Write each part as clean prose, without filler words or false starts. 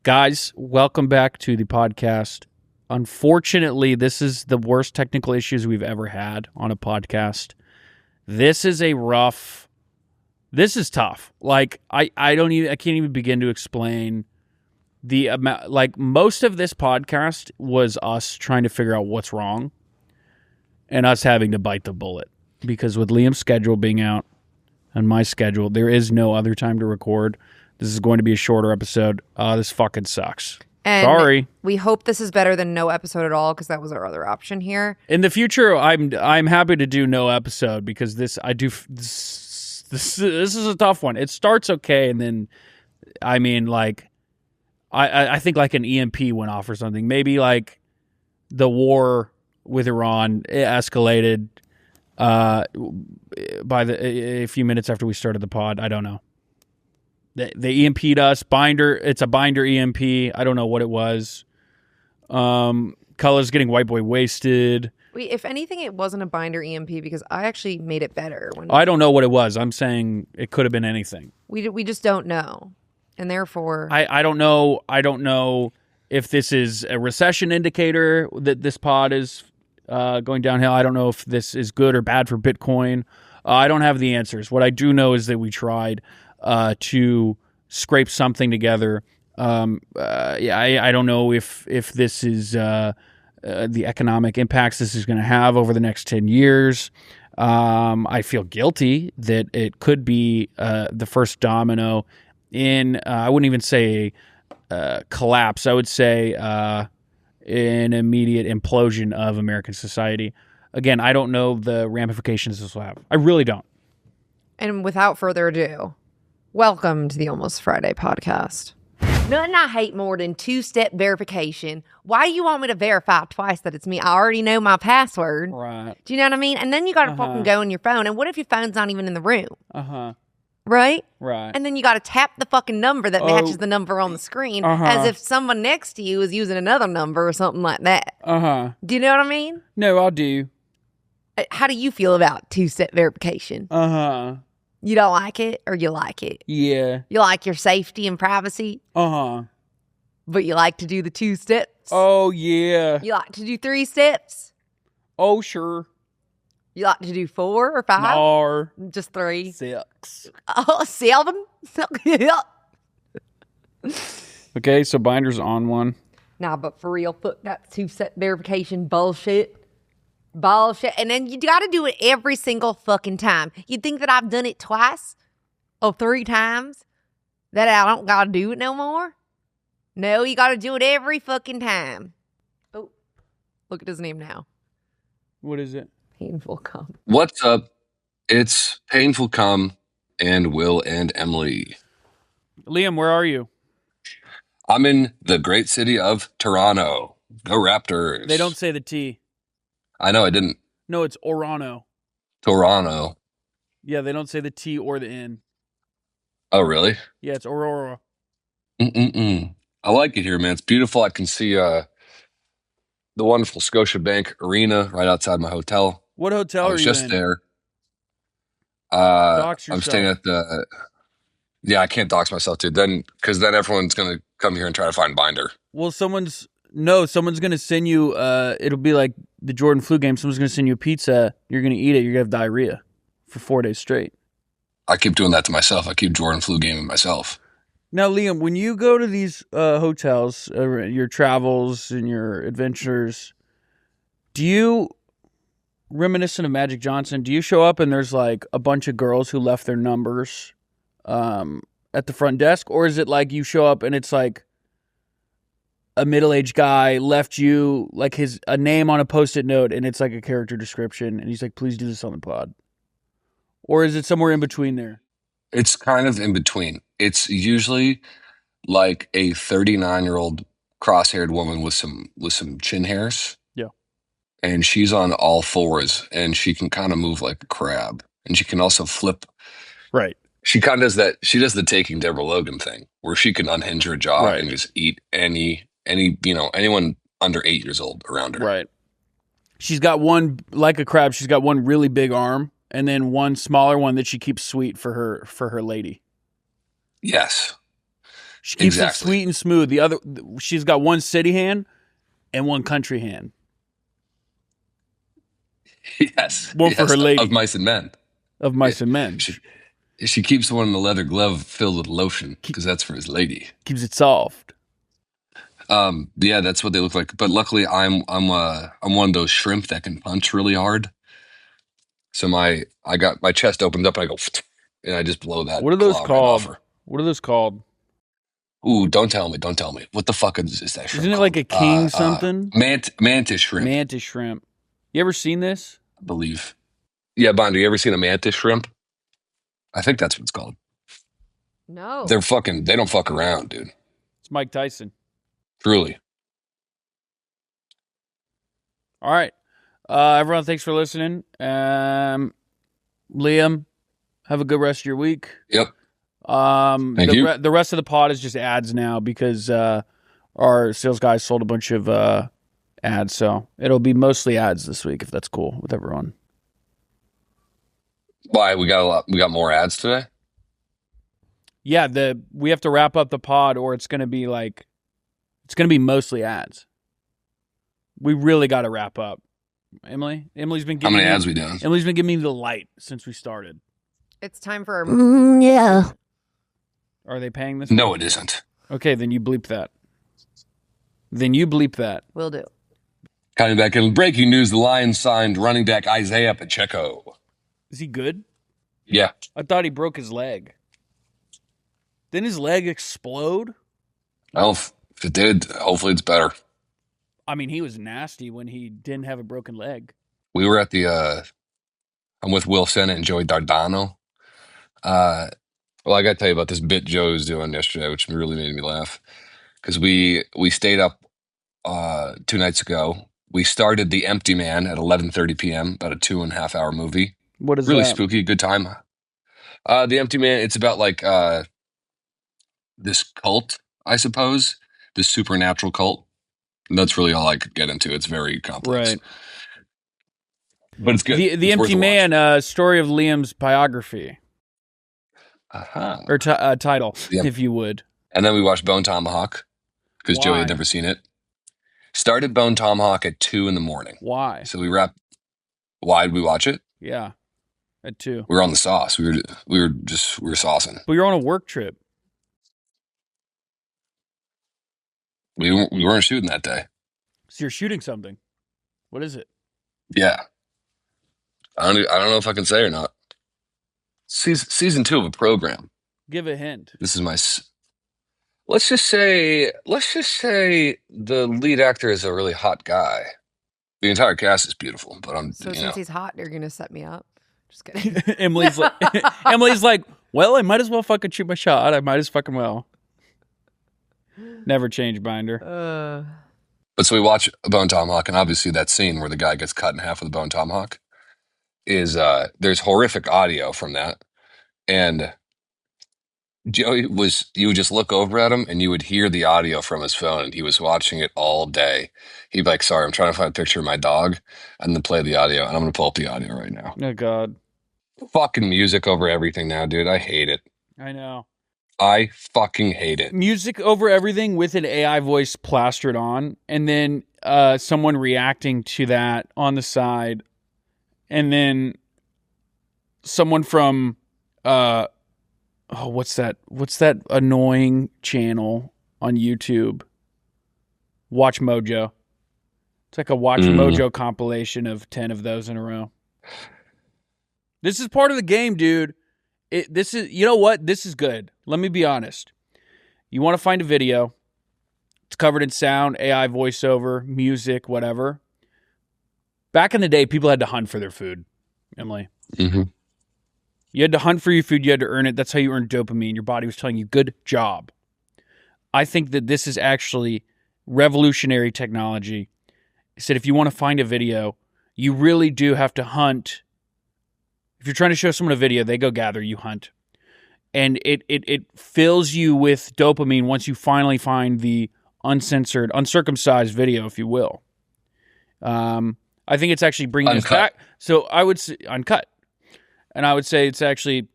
Guys, welcome back to the podcast. Unfortunately, this is the worst technical issues we've ever had on a podcast. This is tough. Like, I can't even begin to explain the amount. Like, most of this podcast was us trying to figure out what's wrong and us having to bite the bullet. Because with Liam's schedule being out and my schedule, there is no other time to record. This is going to be a shorter episode. This fucking sucks. And sorry. We hope this is better than no episode at all, because that was our other option here. In the future, I'm happy to do no episode, because this is a tough one. It starts okay, and then I think like an EMP went off or something. Maybe like the war with Iran escalated by a few minutes after we started the pod. I don't know. They EMP'd us. Binder. It's a binder EMP. I don't know what it was. Color's getting white boy wasted. If anything, it wasn't a binder EMP, because I actually made it better. I don't know what it was. I'm saying it could have been anything. We just don't know, and therefore I don't know. I don't know if this is a recession indicator that this pod is going downhill. I don't know if this is good or bad for Bitcoin. I don't have the answers. What I do know is that we tried to scrape something together. I don't know if this is the economic impacts this is going to have over the next 10 years. I feel guilty that it could be the first domino in, I wouldn't even say collapse. I would say an immediate implosion of American society. Again, I don't know the ramifications this will have. I really don't. And without further ado, welcome to the Almost Friday podcast. Nothing I hate more than two-step verification. Why do you want me to verify twice that it's me? I already know my password. Right. Do you know what I mean? And then you got to fucking go on your phone. And what if your phone's not even in the room? Right? Right. And then you got to tap the fucking number that matches the number on the screen as if someone next to you is using another number or something like that. Do you know what I mean? No, I do. How do you feel about two-step verification? You don't like it, or you like it? Yeah. You like your safety and privacy? But you like to do the 2 steps? Oh, yeah. You like to do 3 steps? Oh, sure. You like to do 4 or 5? Or just 3? 6. Oh, 7? Okay, so binder's on one. Nah, but for real, fuck that 2-step verification bullshit. And then you got to do it every single fucking time. You think that I've done it twice or 3 times, that I don't got to do it no more? No, you got to do it every fucking time. Oh, look at his name now. What is it? Painful Cum. What's up? It's Painful Cum and Will and Emily. Liam, where are you? I'm in the great city of Toronto. Go Raptors. They don't say the T. I know, I didn't. No, it's Orano. Toronto. Yeah, they don't say the T or the N. Oh, really? Yeah, it's Aurora. I like it here, man. It's beautiful. I can see the wonderful Scotiabank Arena right outside my hotel. What hotel are you in? I was just there. Dox yourself. I'm staying at the... Yeah, I can't dox myself, dude. Because then everyone's going to come here and try to find binder. Well, someone's going to send you, it'll be like the Jordan flu game. Someone's going to send you a pizza. You're going to eat it. You're going to have diarrhea for 4 days straight. I keep doing that to myself. I keep Jordan flu gaming myself. Now, Liam, when you go to these hotels, your travels and your adventures, do you, reminiscent of Magic Johnson, do you show up and there's like a bunch of girls who left their numbers at the front desk? Or is it like you show up and it's like a middle-aged guy left you like a name on a Post-it note and it's like a character description and he's like, please do this on the pod? Or is it somewhere in between there? It's kind of in between. It's usually like a 39-year-old cross-haired woman with some chin hairs. Yeah. And she's on all fours and she can kind of move like a crab. And she can also flip. Right. She kind of does that. She does the Taking Deborah Logan thing where she can unhinge her jaw and just eat anyone under 8 years old around her. Right. She's got one, like a crab, she's got one really big arm and then one smaller one that she keeps sweet for her lady. Yes. She keeps it sweet and smooth. She's got one city hand and one country hand. Yes. One for her lady. Of mice and men. Of mice and men. She keeps one in the leather glove filled with lotion because that's for his lady. Keeps it soft. Yeah, that's what they look like. But luckily, I'm one of those shrimp that can punch really hard. So I got my chest opened up and I go, and I just blow that. What are those claw called? right off her. What are those called? Ooh, don't tell me. What the fuck is that shrimp? Isn't it like a king something? Mantis shrimp. Mantis shrimp. You ever seen this? I believe. Yeah, Bond, you ever seen a mantis shrimp? I think that's what it's called. No. They don't fuck around, dude. It's Mike Tyson. Truly. All right. Everyone, thanks for listening. Liam, have a good rest of your week. Yep. Thank you. The rest of the pod is just ads now because our sales guys sold a bunch of ads, so it'll be mostly ads this week if that's cool with everyone. Why? We got more ads today? Yeah, we have to wrap up the pod or it's gonna be mostly ads. We really got to wrap up. Emily's been giving How many ads we doing? Emily's been giving me the light since we started. It's time for yeah. Are they paying this? No, it isn't. Okay, then you bleep that. Will do. Coming back in breaking news, the Lions signed running back Isaiah Pacheco. Is he good? Yeah. I thought he broke his leg. Didn't his leg explode? Well, if it did, hopefully it's better. I mean, he was nasty when he didn't have a broken leg. We were at I'm with Will Sennett and Joey Dardano. Well, I got to tell you about this bit Joe was doing yesterday, which really made me laugh. Because we stayed up 2 nights ago. We started The Empty Man at 11:30 p.m., about a 2.5 hour movie. What is really that? spooky, good time. The Empty Man, it's about like this cult, I suppose, this supernatural cult. And that's really all I could get into. It's very complex. Right. But it's good. The Empty Man, story of Liam's biography. Or title, if you would. And then we watched Bone Tomahawk because Joey had never seen it. Started Bone Tomahawk at 2 in the morning. Why? So we wrapped. Why did we watch it? Yeah, at 2. We were on the sauce. We were saucing. But you're on a work trip. We weren't shooting that day. So you're shooting something. What is it? Yeah. I don't know if I can say or not. Season 2 of a program. Give a hint. This is my. Let's just say the lead actor is a really hot guy. The entire cast is beautiful, but since he's hot, you're gonna set me up. Just kidding. Emily's like, well, I might as well fucking shoot my shot. I might as fucking well. Never change, Binder. But so we watch a Bone Tomahawk, and obviously that scene where the guy gets cut in half with a Bone Tomahawk is there's horrific audio from that, and Joey you would just look over at him and you would hear the audio from his phone, and he was watching it all day. He'd be like, sorry, I'm trying to find a picture of my dog, and then play the audio, and I'm going to pull up the audio right now. Oh, God. Fucking music over everything now, dude. I hate it. I know. I fucking hate it. Music over everything with an AI voice plastered on, and then someone reacting to that on the side, and then someone from what's that annoying channel on YouTube? Watch Mojo. It's like a Watch Mojo compilation of 10 of those in a row. This is part of the game, dude. You know what? This is good. Let me be honest. You want to find a video. It's covered in sound, AI voiceover, music, whatever. Back in the day, people had to hunt for their food, Emily. Mm-hmm. You had to hunt for your food. You had to earn it. That's how you earned dopamine. Your body was telling you, good job. I think that this is actually revolutionary technology. It said if you want to find a video, you really do have to hunt. If you're trying to show someone a video, they go gather, you hunt. And it fills you with dopamine once you finally find the uncensored, uncircumcised video, if you will. I think it's actually bringing us back. So I would say uncut. And I would say it's actually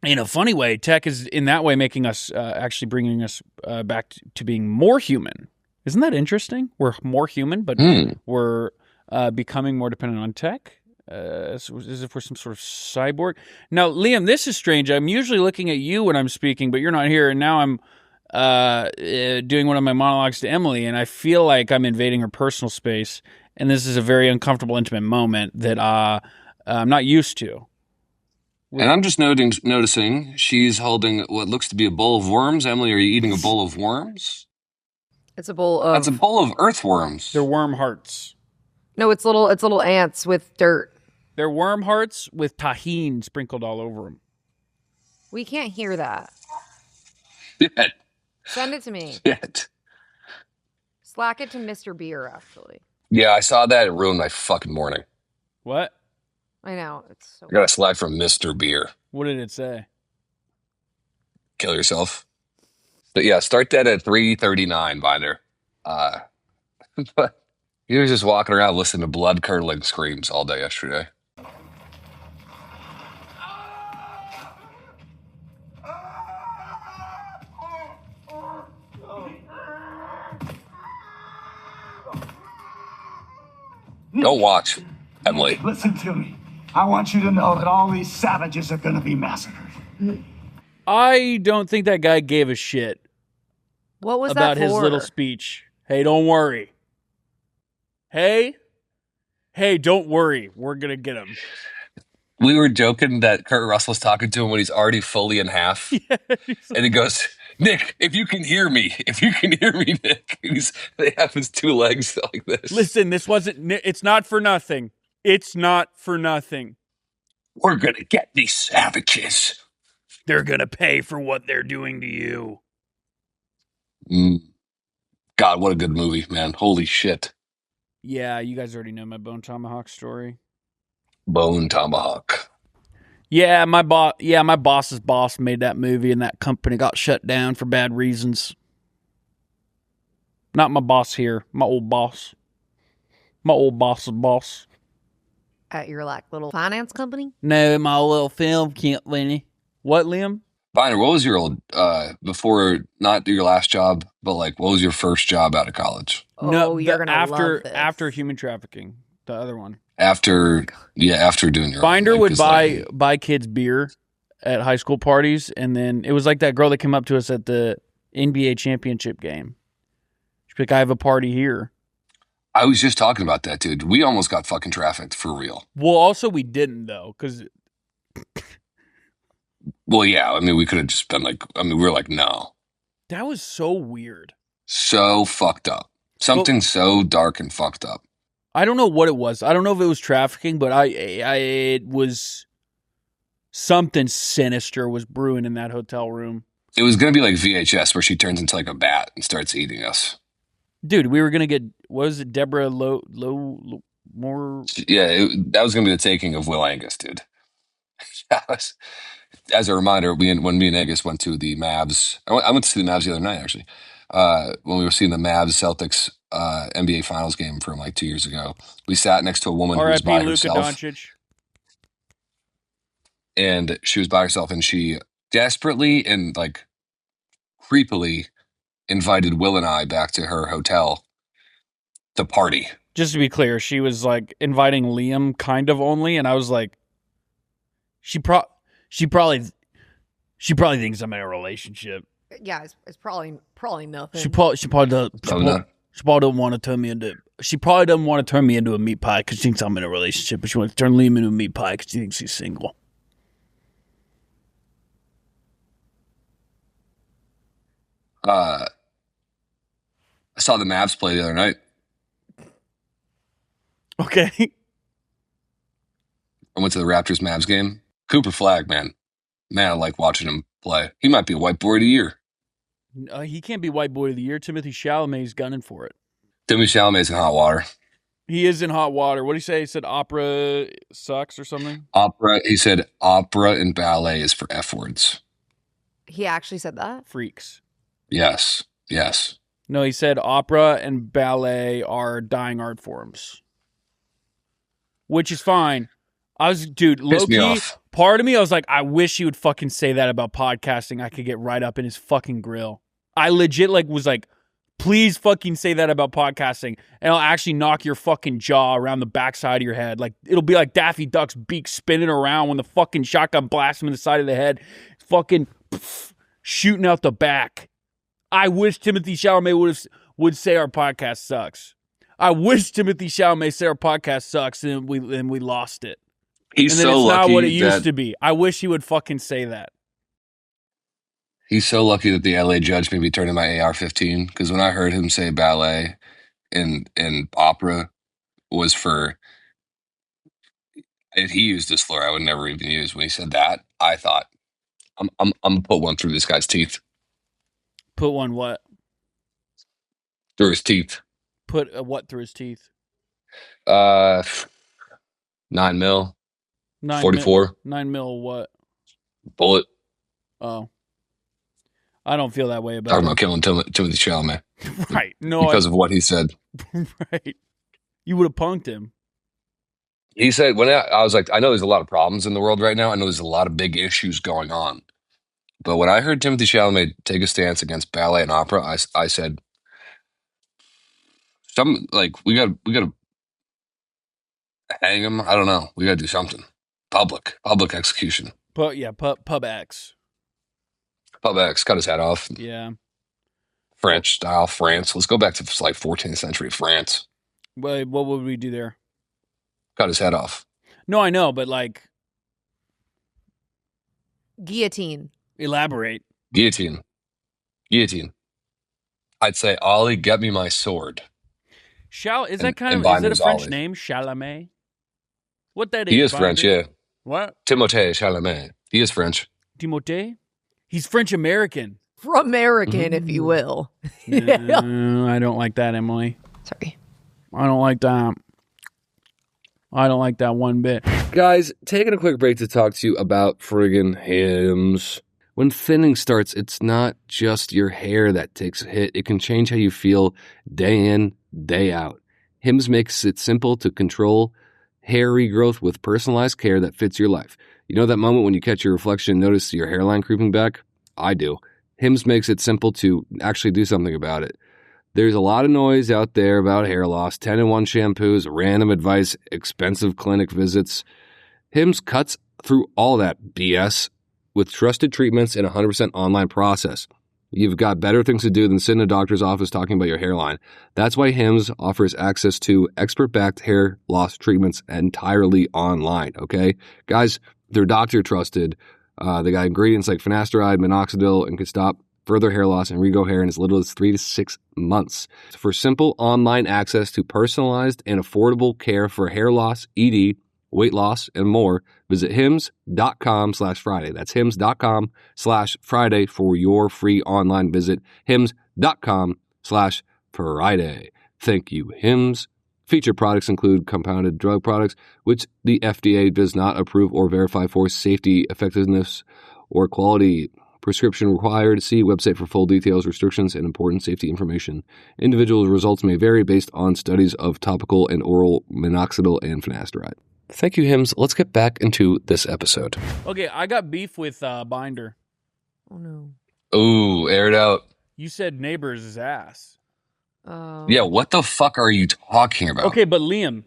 in a funny way, tech is in that way making us actually bringing us back to being more human. Isn't that interesting? We're more human, but we're becoming more dependent on tech, as if we're some sort of cyborg. Now, Liam, this is strange. I'm usually looking at you when I'm speaking, but you're not here, and now I'm doing one of my monologues to Emily, and I feel like I'm invading her personal space, and this is a very uncomfortable, intimate moment that I'm not used to. And I'm just noticing she's holding what looks to be a bowl of worms. Emily, are you eating a bowl of worms? It's a bowl of... That's a bowl of earthworms. They're worm hearts. No, it's little ants with dirt. They're worm hearts with tahini sprinkled all over them. We can't hear that. Shit. Send it to me. Shit. Slack it to Mr. Beer, actually. Yeah, I saw that. It ruined my fucking morning. What? I know. It's so... I got a Slack from Mr. Beer. What did it say? Kill yourself. But yeah, start that at 3:39, Binder. But he was just walking around listening to blood-curdling screams all day yesterday. Don't watch, Emily. Listen to me. I want you to know that all these savages are going to be massacred. I don't think that guy gave a shit What was about that for? his little speech. Hey, don't worry. Hey, don't worry. We're going to get him. We were joking that Kurt Russell's talking to him when he's already fully in half. Yeah, and he goes, Nick, if you can hear me, Nick. And they have his two legs like this. Listen, it's not for nothing. It's not for nothing. We're going to get these savages. They're going to pay for what they're doing to you. God, what a good movie, man. Holy shit. Yeah, you guys already know my Bone Tomahawk story. Bone Tomahawk. Yeah, my boss's boss made that movie, and that company got shut down for bad reasons. Not my boss here, my old boss. My old boss's boss. At your little finance company? No, my little film company. What, Liam? Viner, what was your old before, not your last job, but what was your first job out of college? No, you're gonna love this. After human trafficking, the other one. After doing your Binder would buy kids beer at high school parties, and then it was like that girl that came up to us at the NBA championship game. She'd be like, I have a party here. I was just talking about that, dude. We almost got fucking trafficked for real. Well, also we didn't, though, because... Well, yeah, I mean, we could have just been we were like, no. That was so weird. So fucked up. Something so dark and fucked up. I don't know what it was. I don't know if it was trafficking, but it was something sinister was brewing in that hotel room. It was going to be like VHS, where she turns into like a bat and starts eating us. Dude, we were going to get, what was it, Deborah more? Yeah, that was going to be the taking of Will Angus, dude. As a reminder, when me and Angus went to the Mavs, I went to see the Mavs the other night, actually. When we were seeing the Mavs-Celtics NBA Finals game from 2 years ago, we sat next to a woman who was by herself. Doncic. And she was by herself, and she desperately and creepily invited Will and I back to her hotel to party. Just to be clear, she was inviting Liam kind of only, and I was like, she probably thinks I'm in a relationship. Yeah, it's probably nothing. She probably doesn't want to turn me into. She probably doesn't want to turn me into a meat pie because she thinks I'm in a relationship, but she wants to turn Liam into a meat pie because she thinks he's single. I saw the Mavs play the other night. Okay. I went to the Raptors Mavs game. Cooper Flagg, man, I like watching him play. He might be a white boy of the year. He can't be white boy of the year. Timothée Chalamet's gunning for it. Timothée Chalamet's in hot water. He is in hot water. What did he say? He said opera sucks or something? He said opera and ballet is for F words. He actually said that? Freaks. Yes. No, he said opera and ballet are dying art forms. Which is fine. I was, dude, Pissed me low-key, off. part of me, I was like, I wish he would fucking say that about podcasting. I could get right up in his fucking grill. I legit was like, please fucking say that about podcasting, and I'll actually knock your fucking jaw around the backside of your head. Like, it'll be like Daffy Duck's beak spinning around when the fucking shotgun blasts him in the side of the head. Fucking shooting out the back. I wish Timothée Chalamet would say our podcast sucks. I wish Timothée Chalamet said our podcast sucks, and we lost it. He's And then so it's lucky not what it used that to be. I wish he would fucking say that. he's so lucky that the LA judge made me turn in my AR-15, because when I heard him say ballet in opera was for, if he used this slur I would never even use. When he said that, I thought, I'm gonna put one through this guy's teeth. Put one what? Through his teeth. Put a what through his teeth? 9 mil, 44 9 mil what? bullet. Oh. I don't feel that way about Talking it. about killing Timothée Chalamet Right. No, because of what he said. right. You would have punked him. He said, when I was like, I know there's a lot of problems in the world right now. I know there's a lot of big issues going on. But when I heard Timothée Chalamet take a stance against ballet and opera, I said, we got to hang him. I don't know. We got to do something. Public execution. But yeah, Pub X. Pub X, cut his head off. Yeah. French style, France. Let's go back to like 14th century France. What would we do there? Cut his head off. No, I know, but like, Guillotine. elaborate. Guillotine. I'd say, Ollie, get me my sword. Is that kind and of, is it a Binder's French Ollie. name? Chalamet? What that is? He is Binder? French, yeah. What? Timothée Chalamet. He is French. Timothée? He's French American. American, if you will. I don't like that, Emily. Sorry. I don't like that. I don't like that one bit. Guys, taking a quick break to talk to you about friggin' Hims. When thinning starts, it's not just your hair that takes a hit. It can change how you feel day in, day out. Hims makes it simple to control hair regrowth with personalized care that fits your life. You know that moment when you catch your reflection and notice your hairline creeping back? I do. Hims makes it simple to actually do something about it. There's a lot of noise out there about hair loss, 10-in-1 shampoos, random advice, expensive clinic visits. Hims cuts through all that BS with trusted treatments and a 100% online process. You've got better things to do than sit in a doctor's office talking about your hairline. That's why Hims offers access to expert-backed hair loss treatments entirely online, okay? Guys, they're doctor trusted. They got ingredients like finasteride, minoxidil, and can stop further hair loss and regrow hair in as little as 3 to 6 months. For simple online access to personalized and affordable care for hair loss, ED, weight loss, and more, visit hims.com/Friday. That's hims.com/Friday for your free online visit. hims.com/Friday. Thank you, Hims. Featured products include compounded drug products, which the FDA does not approve or verify for safety, effectiveness, or quality. Prescription required. See website for full details, restrictions, and important safety information. Individual results may vary based on studies of topical and oral minoxidil and finasteride. Thank you, Hims. Let's get back into this episode. Okay, I got beef with Binder. Oh, no. Ooh, air it out. You said Neighbors' ass. Yeah, what the fuck are you talking about? Okay, but Liam,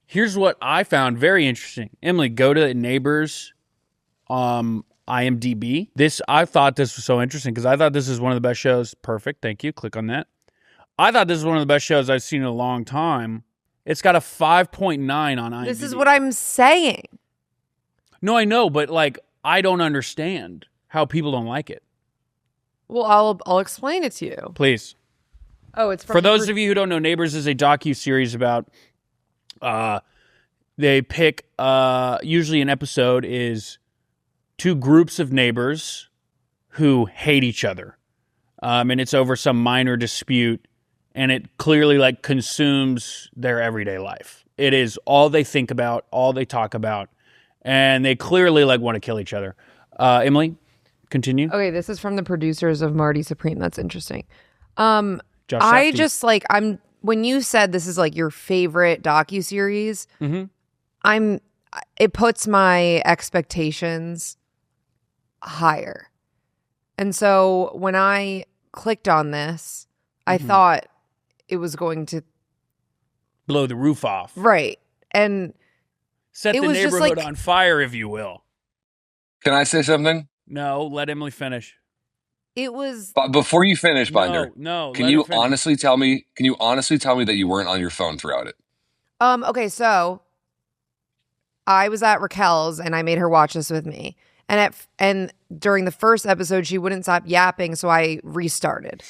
here's what I found very interesting. Emily, go to Neighbors IMDb. I thought this was so interesting because I thought this is one of the best shows. Perfect, thank you. Click on that. I thought this is one of the best shows I've seen in a long time. It's got a 5.9 on IMDb. This is what I'm saying. No, I know, but like I don't understand how people don't like it. Well, I'll explain it to you. Please. Oh, it's For those of you who don't know, Neighbors is a docu-series about they pick usually an episode is two groups of neighbors who hate each other. And it's over some minor dispute, and it clearly like consumes their everyday life. It is all they think about, all they talk about, and they clearly like want to kill each other. Emily, continue. Okay, this is from the producers of Marty Supreme. That's interesting. Josh I Safdie. just when you said this is like your favorite docuseries, Mm-hmm. it puts my expectations higher. And so when I clicked on this, I thought it was going to blow the roof off. Right. And set it the was just neighborhood like- on fire, if you will. Can I say something? No, let Emily finish. it was But before you finish, Binder, No. can let you her finish. honestly tell me? Can you honestly tell me that you weren't on your phone throughout it? okay, so I was at Raquel's and I made her watch this with me. And during the first episode, she wouldn't stop yapping, so I restarted.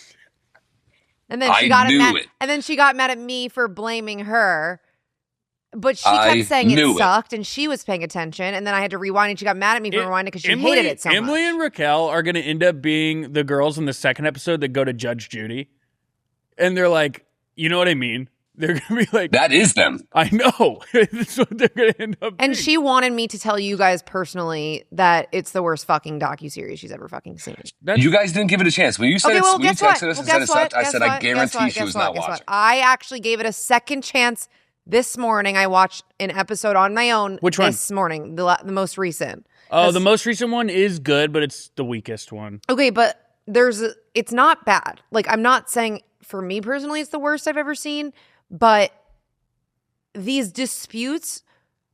And then she got mad. And then she got mad at me for blaming her. But she kept saying it sucked, and she was paying attention. And then I had to rewind, and she got mad at me for rewinding because she hated it so much. Emily and Raquel are going to end up being the girls in the second episode that go to Judge Judy. And they're like, you know what I mean? They're going to be like... That is them. I know. That's what they're going to end up And being. she wanted me to tell you guys personally that it's the worst fucking docuseries she's ever fucking seen. You guys didn't give it a chance. When you said when you texted us and said it sucked, I said, I guarantee she was not watching. I actually gave it a second chance this morning. I watched an episode on my own. Which one? This morning, the most recent. Oh, the most recent one is good, but it's the weakest one. Okay, but it's not bad. Like, I'm not saying for me personally it's the worst I've ever seen, but these disputes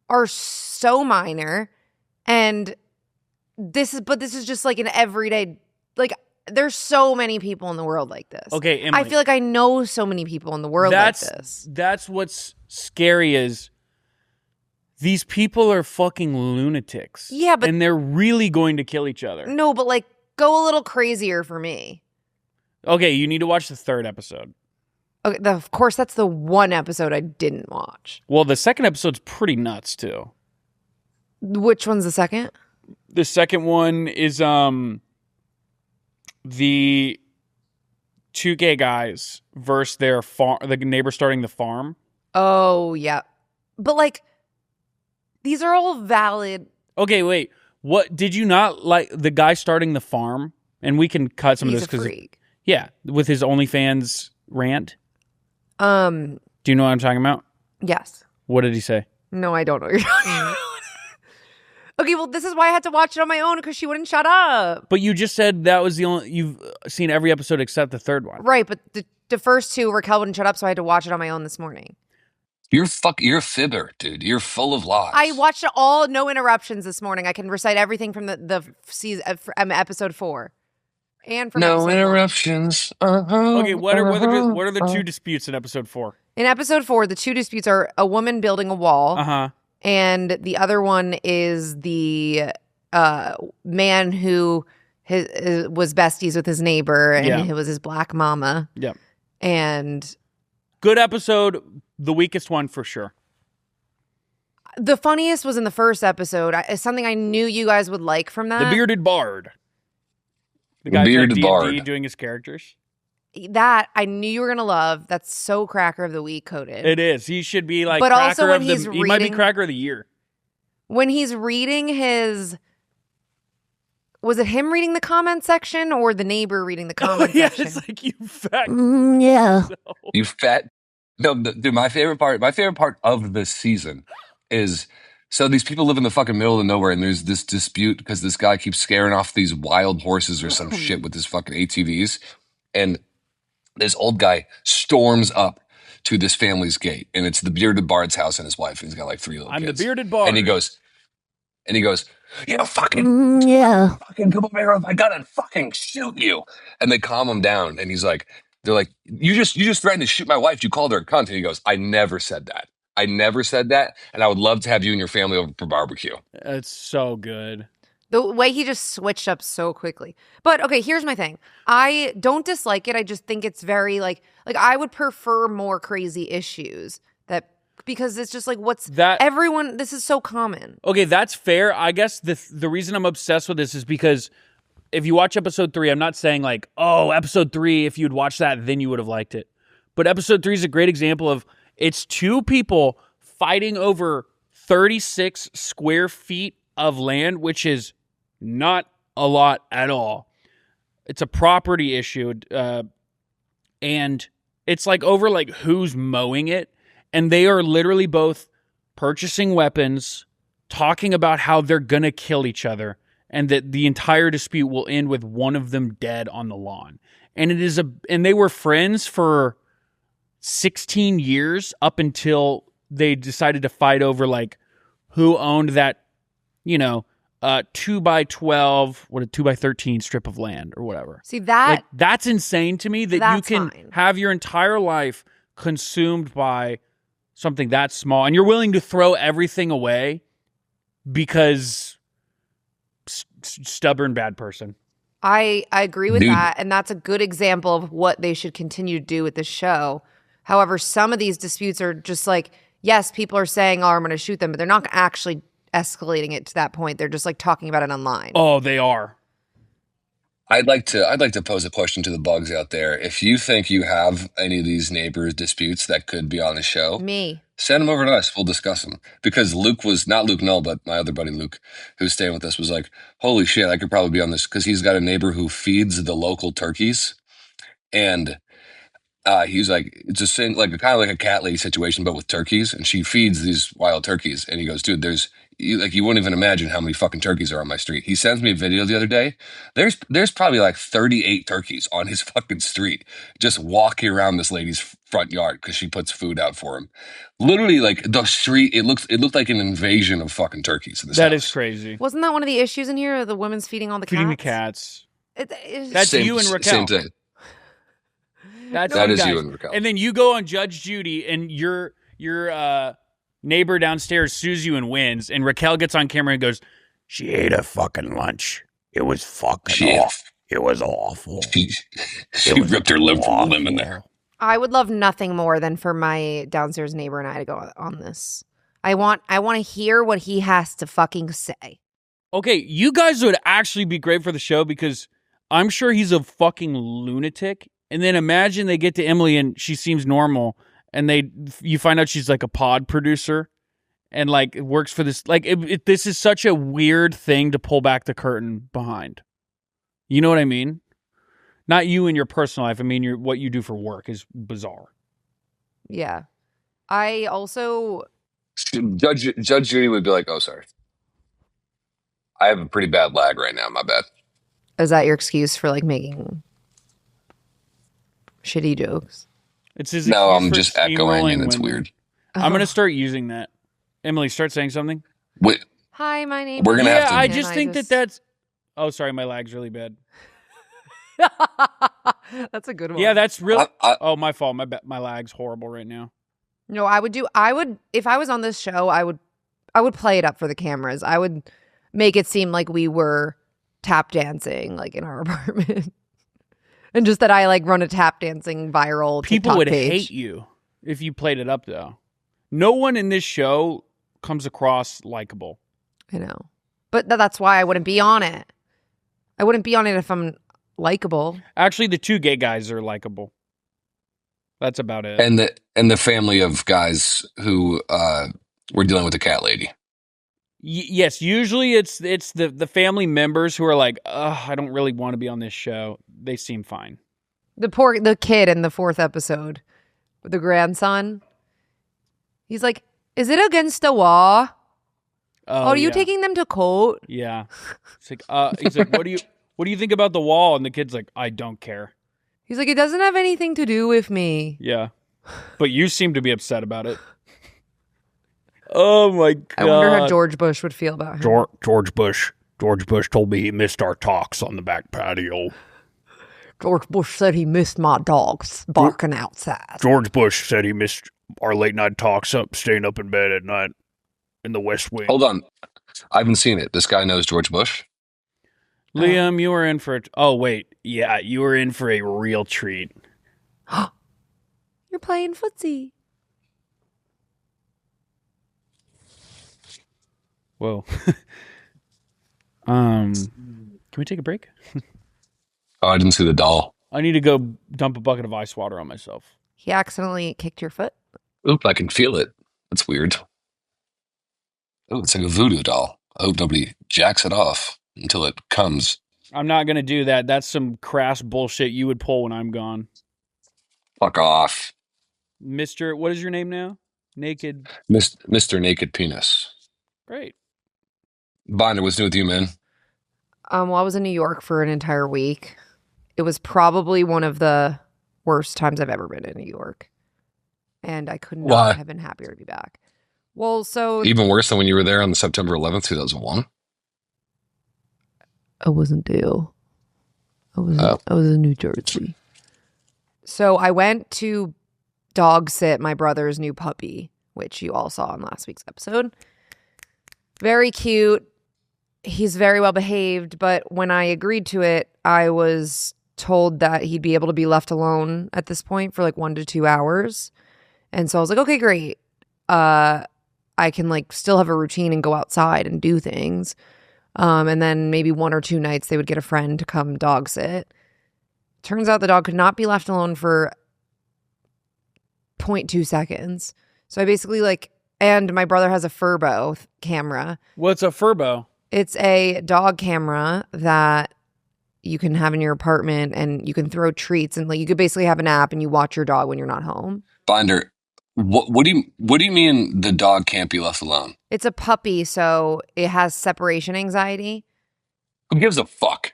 are so minor, and this is just like an everyday, like, there's so many people in the world like this. Okay, Emily, I feel like I know so many people in the world like this. That's what's scary is these people are fucking lunatics. Yeah, but... And they're really going to kill each other. No, but like, go a little crazier for me. Okay, you need to watch the third episode. Okay, of course, that's the one episode I didn't watch. Well, the second episode's pretty nuts, too. Which one's the second? The second one is the two gay guys versus their the neighbor starting the farm. Oh, yeah. But like, these are all valid. Okay, wait. What did you not like the guy starting the farm? And we can cut some of this because yeah, with his OnlyFans rant. Do you know what I'm talking about? Yes. What did he say? No, I don't know what you're talking about. Okay, well, this is why I had to watch it on my own because she wouldn't shut up. But you just said that was the only you've seen every episode except the third one. Right, but the first two, Raquel wouldn't shut up, so I had to watch it on my own this morning. You're a fibber, dude. You're full of lies. I watched it all, no interruptions this morning. I can recite everything from the season, episode 4. And from no interruptions. Okay, what are the two disputes in episode 4? In episode 4, the two disputes are a woman building a wall, and the other one is the man who was besties with his neighbor, and it was his black mama. Yep. And good episode, the weakest one for sure. The funniest was in the first episode. Something I knew you guys would like from that. The bearded bard. The guy bearded D&D bard doing his characters. That I knew you were gonna love. That's so cracker of the week coded. It is. He should be like. But cracker also when of he's he might be cracker of the year. When he's reading his, was it him reading the comment section or the neighbor reading the comment section? It's like you fat. Yeah. You fat. No, dude. My favorite part of this season is. So these people live in the fucking middle of nowhere, and there's this dispute because this guy keeps scaring off these wild horses or some shit with his fucking ATVs. And this old guy storms up to this family's gate, and it's the bearded bard's house and his wife, and he's got like 3 little kids. I'm the bearded bard. And he goes, you know, fucking, fucking come over here with my gun and fucking shoot you. And they calm him down, and they're like, you just threatened to shoot my wife. You called her a cunt. And he goes, I never said that. I never said that, and I would love to have you and your family over for barbecue. It's so good. The way he just switched up so quickly. But okay, here's my thing. I don't dislike it. I just think it's very like I would prefer more crazy issues because it's just like this is so common. Okay, that's fair. I guess the reason I'm obsessed with this is because if you watch episode 3, I'm not saying like, oh, episode 3, if you'd watch that, then you would have liked it. But episode 3 is a great example of it's two people fighting over 36 square feet of land, which is not a lot at all. It's a property issue, and it's like over like who's mowing it, and they are literally both purchasing weapons, talking about how they're gonna kill each other and that the entire dispute will end with one of them dead on the lawn. And they were friends for 16 years up until they decided to fight over like who owned that, 2x12, what a 2x13 strip of land or whatever. See that? Like, that's insane to me that you That's can fine. have your entire life consumed by something that small and you're willing to throw everything away because stubborn bad person. I agree with Dude. that, and that's a good example of what they should continue to do with the show. However, some of these disputes are just like, yes, people are saying, "Oh, I'm going to shoot them," but they're not actually escalating it to that point. They're just like talking about it online. Oh, they are. I'd like to pose a question to the bugs out there. If you think you have any of these neighbors disputes that could be on the show, Me. send them over to us. We'll discuss them. Because Luke was not Luke Null, but my other buddy Luke, who's staying with us, was like, "Holy shit, I could probably be on this," because he's got a neighbor who feeds the local turkeys, and he's like, it's just like kind of like a cat lady situation, but with turkeys, and she feeds these wild turkeys. And he goes, "Dude, you wouldn't even imagine how many fucking turkeys are on my street." He sends me a video the other day. There's probably like 38 turkeys on his fucking street, just walking around this lady's front yard because she puts food out for him. Literally, like the street, it looked like an invasion of fucking turkeys in this That house. is crazy. Wasn't that one of the issues in here? The women's feeding all the Feeding the cats? cats. That's Same- you and Raquel. Same thing. That's That you is guys. you and Raquel. And then you go on Judge Judy, and your neighbor downstairs sues you and wins. And Raquel gets on camera and goes, "She ate a fucking lunch. It was fucking She ate- awful. It was awful. She ripped her limb from the limb in there. I would love nothing more than for my downstairs neighbor and I to go on this. I want to hear what he has to fucking say. Okay, you guys would actually be great for the show because I'm sure he's a fucking lunatic. And then imagine they get to Emily and she seems normal, and you find out she's like a pod producer, and like works for this. Like this is such a weird thing to pull back the curtain behind. You know what I mean? Not you in your personal life. I mean, what you do for work is bizarre. Yeah. I also Judge Judy would be like, "Oh, sorry. I have a pretty bad lag right now. My bad." is that your excuse for like making shitty jokes? It's his No, excuse I'm for just echoing steamrolling and it's women. weird. I'm gonna start using that. Emily, start saying something. Wait, Hi, my name We're is gonna Yeah, have to- I and just think that's. Oh, sorry, my lag's really bad. That's a good one. Yeah, that's really. I- Oh, my fault. My lag's horrible right now. No, I would if I was on this show, I would play it up for the cameras. I would make it seem like we were tap dancing like in our apartment. And just that I like run a tap dancing viral People TikTok would page. hate you if you played it up, though. No one in this show comes across likable. I know. But that's why I wouldn't be on it. I wouldn't be on it if I'm likable. Actually, the two gay guys are likable. That's about it. and the family of guys who were dealing with the cat lady. Yes, usually it's the family members who are like, "Ugh, I don't really want to be on this show." They seem fine. The kid in the 4th episode, the grandson. He's like, "Is it against the law? Oh, are you yeah. taking them to court?" Yeah. He's like, what do you think about the wall? And the kid's like, "I don't care." He's like, "It doesn't have anything to do with me." Yeah. But you seem to be upset about it. Oh my god. I wonder how George Bush would feel about him. George Bush told me he missed our talks on the back patio. George Bush said he missed my dogs barking outside. George Bush said he missed our late night talks staying up in bed at night in the West Wing. Hold on, I haven't seen it. This guy knows George Bush. Liam, you were in for oh wait, yeah, you were in for a real treat. You're playing footsie. Whoa. Can we take a break? Oh, I didn't see the doll. I need to go dump a bucket of ice water on myself. He accidentally kicked your foot. Oop, I can feel it. That's weird. Oh, it's like a voodoo doll. I hope nobody jacks it off until it comes. I'm not gonna do that. That's some crass bullshit you would pull when I'm gone. Fuck off. Mr. What is your name now? Naked. Mr. Naked Penis. Great. Binder, what's new with you, man? Well, I was in New York for an entire week. It was probably one of the worst times I've ever been in New York. And I could not Why? have been happier to be back. Well, so Even worse than when you were there on the September 11th, 2001? I wasn't there. I Oh. was in New Jersey. So I went to dog sit my brother's new puppy, which you all saw in last week's episode. Very cute. He's very well behaved, but when I agreed to it, I was told that he'd be able to be left alone at this point for like 1 to 2 hours. And so I was like, okay, great. I can like still have a routine and go outside and do things. And then maybe 1 or 2 nights they would get a friend to come dog sit. Turns out the dog could not be left alone for 0.2 seconds. So I basically and my brother has a Furbo camera. What's a Furbo? It's a dog camera that you can have in your apartment, and you can throw treats, and like you could basically have an app and you watch your dog when you're not home. Binder, what do you mean the dog can't be left alone? It's a puppy, so it has separation anxiety. Who gives a fuck?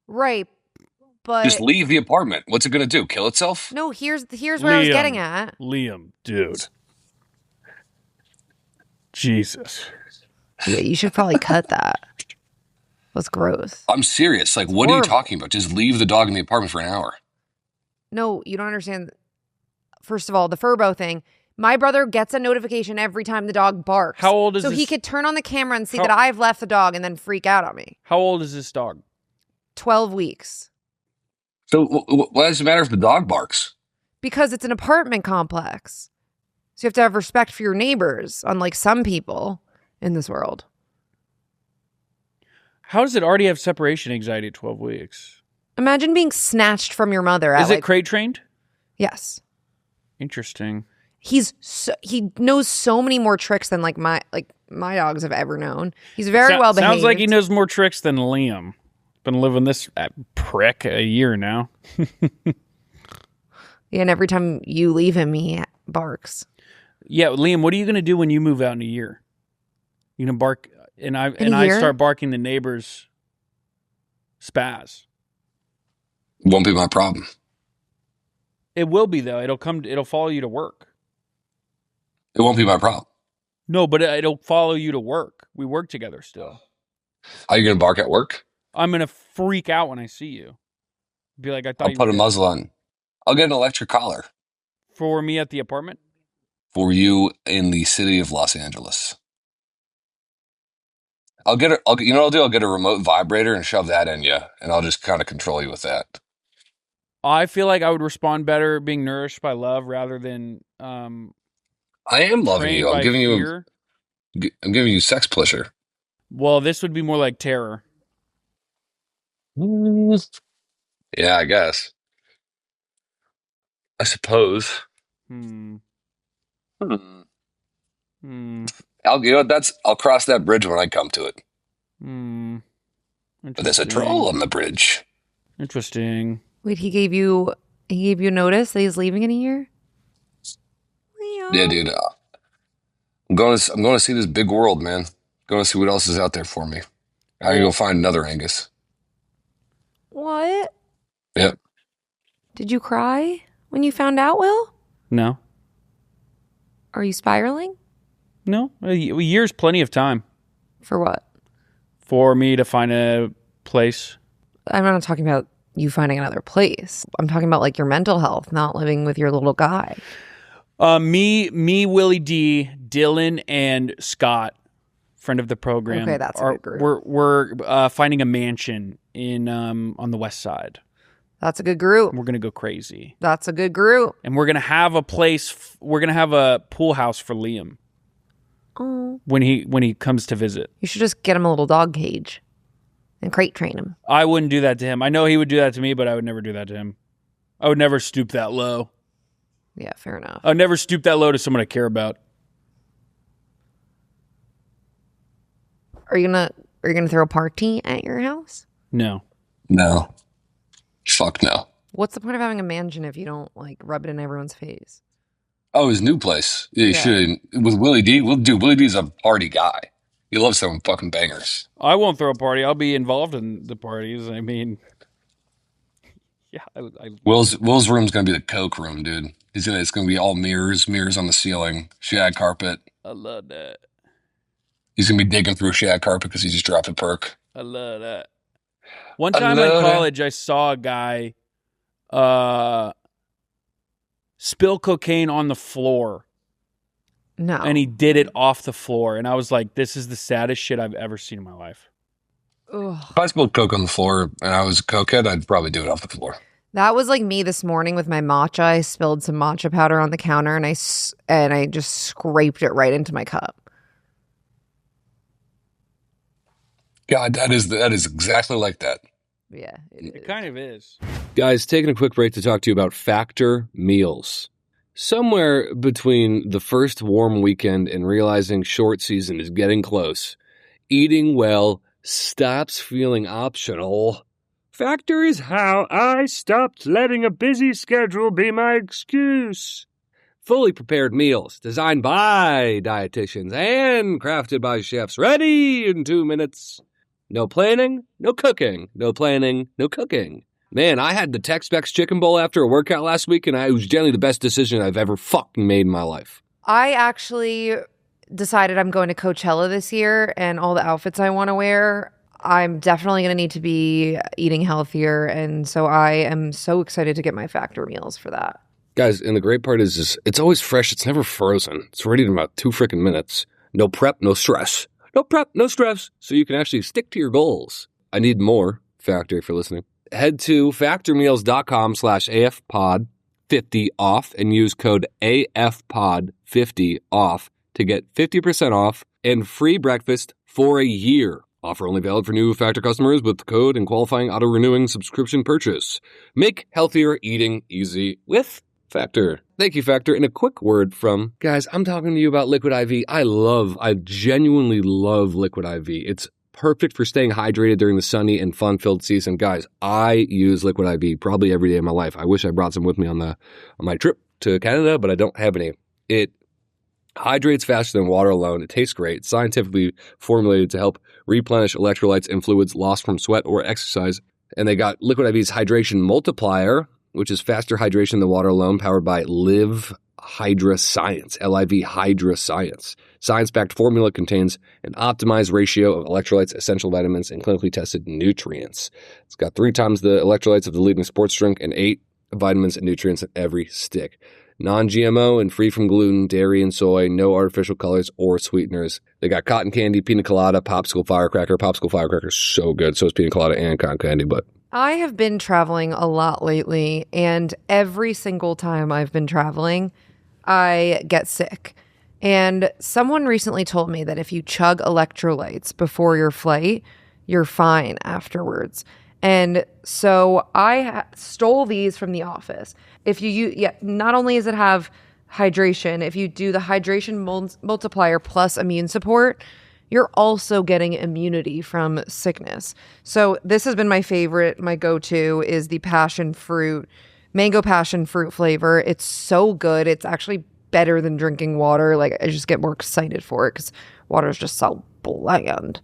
Right. But Just leave the apartment. What's it going to do? Kill itself? no, here's where I was getting at. Liam, dude. Jesus. Yeah, you should probably cut that. That's gross. I'm serious. Like, what are you horrible. talking about? Just leave the dog in the apartment for an hour. No, you don't understand. First of all, the Furbo thing. My brother gets a notification every time the dog barks. How old is so this? he could turn on the camera and see that I've left the dog and then freak out on me. How old is this dog? 12 weeks. So what does it matter if the dog barks? Because it's an apartment complex. So you have to have respect for your neighbors, unlike some people in this world. How does it already have separation anxiety at 12 weeks? Imagine being snatched from your mother. Is it crate trained? Yes. Interesting. He knows so many more tricks than my dogs have ever known. He's very well behaved. Sounds like he knows more tricks than Liam. Been living this prick a year now. Yeah, and every time you leave him, he barks. Yeah, Liam, what are you going to do when you move out in a year? You going to bark and I start barking the neighbors spaz. Won't be my problem. It will be though. It'll follow you to work. It won't be my problem. No, but it'll follow you to work. We work together still. Are you going to bark at work? I'm going to freak out when I see you. Be like, I thought I'll put a muzzle on. I'll get an electric collar. For me at the apartment? For you in the city of Los Angeles. You know what I'll do? I'll get a remote vibrator and shove that in you, and I'll just kind of control you with that. I feel like I would respond better being nourished by love rather than I am loving you. I'm giving you sex pleasure. Well, this would be more like terror. Yeah, I guess. I suppose. Hmm. I'll cross that bridge when I come to it. But there's a troll on the bridge. Interesting. Wait, he gave you notice that he's leaving in a year? Leo. Yeah, dude. I'm going to see this big world, man. Going to see what else is out there for me. I'm going to go find another Angus. What? Yep. Did you cry when you found out, Will? No. Are you spiraling? No. A year's plenty of time. For what? For me to find a place. I'm not talking about you finding another place. I'm talking about like your mental health, not living with your little guy. Me, Willie D, Dylan, and Scott, friend of the program. Okay, that's a good group. We're finding a mansion in on the west side. That's a good group. We're gonna go crazy. That's a good group. And we're gonna have a place. We're gonna have a pool house for Liam. Oh. When he comes to visit. You should just get him a little dog cage and crate train him. I wouldn't do that to him. I know he would do that to me, but I would never do that to him. I would never stoop that low. Yeah, fair enough. I would never stoop that low to someone I care about. Are you gonna throw a party at your house? No. No. Fuck no. What's the point of having a mansion if you don't like rub it in everyone's face? Oh, his new place. Yeah, you should. With Willie D. Willie D's a party guy. He loves throwing fucking bangers. I won't throw a party. I'll be involved in the parties. I mean, yeah. Will's room's gonna be the coke room, dude. It's gonna be all mirrors on the ceiling, shag carpet. I love that. He's gonna be digging through shag carpet because he just dropped a perk. I love that. One time in college, I saw a guy spill cocaine on the floor. No. And he did it off the floor. And I was like, this is the saddest shit I've ever seen in my life. Ugh. If I spilled coke on the floor and I was a cokehead, I'd probably do it off the floor. That was like me this morning with my matcha. I spilled some matcha powder on the counter and I just scraped it right into my cup. God, that is exactly like that. Yeah, it kind of is. Guys, taking a quick break to talk to you about Factor meals. Somewhere between the first warm weekend and realizing short season is getting close, eating well stops feeling optional. Factor is how I stopped letting a busy schedule be my excuse. Fully prepared meals designed by dietitians and crafted by chefs, ready in 2 minutes. No planning, no cooking. No planning, no cooking. Man, I had the Tex-Mex chicken bowl after a workout last week, and it was generally the best decision I've ever fucking made in my life. I actually decided I'm going to Coachella this year, and all the outfits I want to wear, I'm definitely going to need to be eating healthier, and so I am so excited to get my Factor meals for that. Guys, and the great part is it's always fresh. It's never frozen. It's ready in about 2 freaking minutes. No prep, no stress. No prep, no stress. So you can actually stick to your goals. I need more, Factor, if you're listening. Head to factormeals.com/AFPod50 off and use code AFPod50 off to get 50% off and free breakfast for a year. Offer only valid for new Factor customers with code and qualifying auto-renewing subscription purchase. Make healthier eating easy with Factor. Thank you, Factor. And a quick word from, guys, I'm talking to you about Liquid IV. I genuinely love Liquid IV. It's perfect for staying hydrated during the sunny and fun-filled season. Guys, I use Liquid IV probably every day of my life. I wish I brought some with me on my trip to Canada, but I don't have any. It hydrates faster than water alone. It tastes great. It's scientifically formulated to help replenish electrolytes and fluids lost from sweat or exercise. And they got Liquid IV's hydration multiplier, which is faster hydration than water alone, powered by Live Hydra Science, LIV Hydra Science. Science-backed formula contains an optimized ratio of electrolytes, essential vitamins, and clinically tested nutrients. It's got 3 times the electrolytes of the leading sports drink and 8 vitamins and nutrients in every stick. Non-GMO and free from gluten, dairy, and soy, no artificial colors or sweeteners. They got cotton candy, pina colada, popsicle firecracker. Popsicle firecracker is so good. So is pina colada and cotton candy, but I have been traveling a lot lately, and every single time I've been traveling, I get sick. And someone recently told me that if you chug electrolytes before your flight, you're fine afterwards. And so I stole these from the office. If you not only does it have hydration, if you do the hydration multiplier plus immune support, you're also getting immunity from sickness. So this has been my favorite. My go-to is the mango passion fruit flavor. It's so good. It's actually better than drinking water. Like, I just get more excited for it because water is just so bland.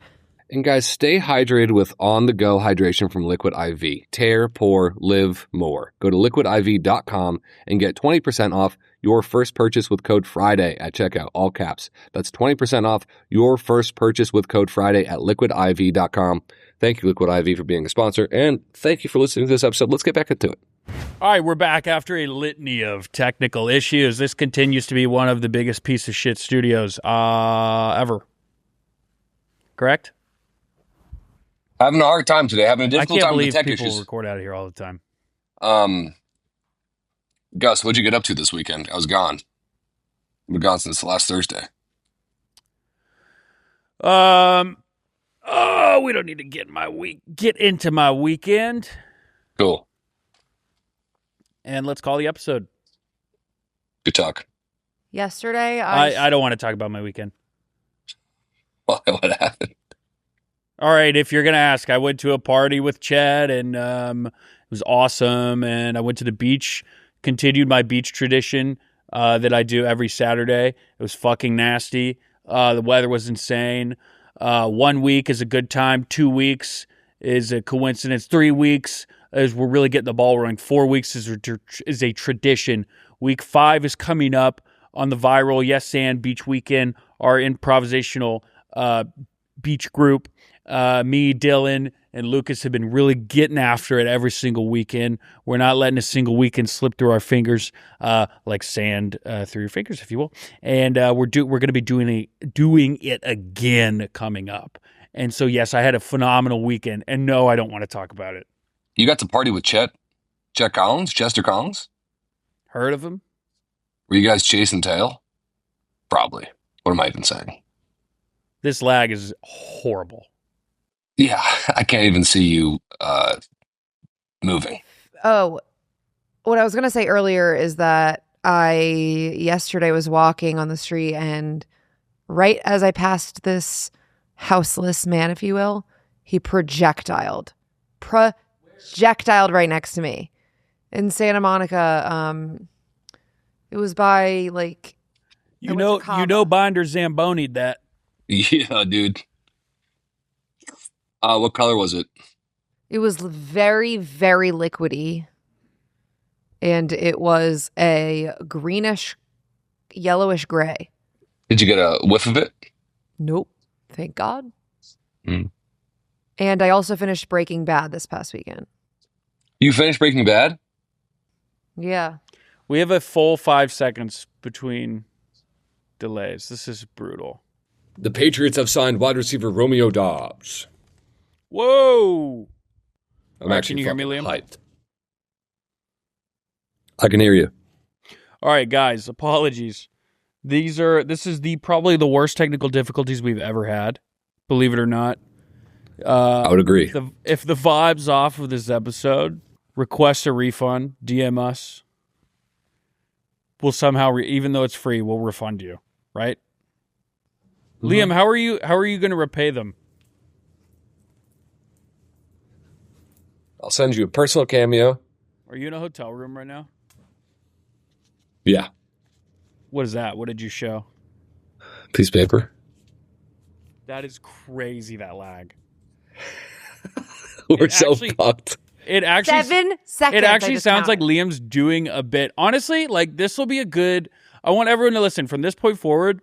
And guys, stay hydrated with on-the-go hydration from Liquid IV. Tear, pour, live more. Go to liquidiv.com and get 20% off your first purchase with code FRIDAY at checkout, all caps. That's 20% off your first purchase with code FRIDAY at liquidiv.com. Thank you, Liquid IV, for being a sponsor, and thank you for listening to this episode. Let's get back into it. All right, we're back after a litany of technical issues. This continues to be one of the biggest piece of shit studios ever. Correct? Having a hard time today. Having a difficult time with the tech people issues. record out of here all the time. Gus, what'd you get up to this weekend? I was gone. I've been gone since last Thursday. We don't need to get into my weekend. Cool. And let's call the episode. Good talk. Yesterday, I don't want to talk about my weekend. What happened? All right, if you're going to ask, I went to a party with Chad, and it was awesome. And I went to the beach, continued my beach tradition that I do every Saturday. It was fucking nasty. The weather was insane. 1 week is a good time. 2 weeks is a coincidence. 3 weeks is we're really getting the ball rolling. 4 weeks is a tradition. Week 5 is coming up on the viral Yes and Beach Weekend, our improvisational beach group. Me, Dylan, and Lucas have been really getting after it every single weekend. We're not letting a single weekend slip through our fingers, like sand through your fingers, if you will. And we're going to be doing it again coming up. And so, yes, I had a phenomenal weekend. And no, I don't want to talk about it. You got to party with Chester Collins? Heard of him? Were you guys chasing tail? Probably. What am I even saying? This lag is horrible. Yeah, I can't even see you moving. Oh, what I was going to say earlier is that I yesterday was walking on the street, and right as I passed this houseless man, if you will, he projectiled right next to me in Santa Monica. It was by like, you know Binder Zamboni'd that. Yeah, dude. What color was it? It was very, very liquidy. And it was a greenish, yellowish gray. Did you get a whiff of it? Nope. Thank God. Mm. And I also finished Breaking Bad this past weekend. You finished Breaking Bad? Yeah. We have a full 5 seconds between delays. This is brutal. The Patriots have signed wide receiver Romeo Doubs. Whoa! I'm actually can you hear me, Liam? hyped. I can hear you. All right, guys, apologies. This is probably the worst technical difficulties we've ever had, believe it or not. I would agree. If the vibe's off of this episode, request a refund, DM us. We'll somehow, even though it's free, we'll refund you, right? Mm-hmm. Liam, how are you going to repay them? I'll send you a personal cameo. Are you in a hotel room right now? Yeah. What is that? What did you show? Piece of paper. That is crazy, that lag. We're so fucked. It actually 7 seconds. It actually sounds like Liam's doing a bit. Honestly, like this will be a good. I want everyone to listen from this point forward.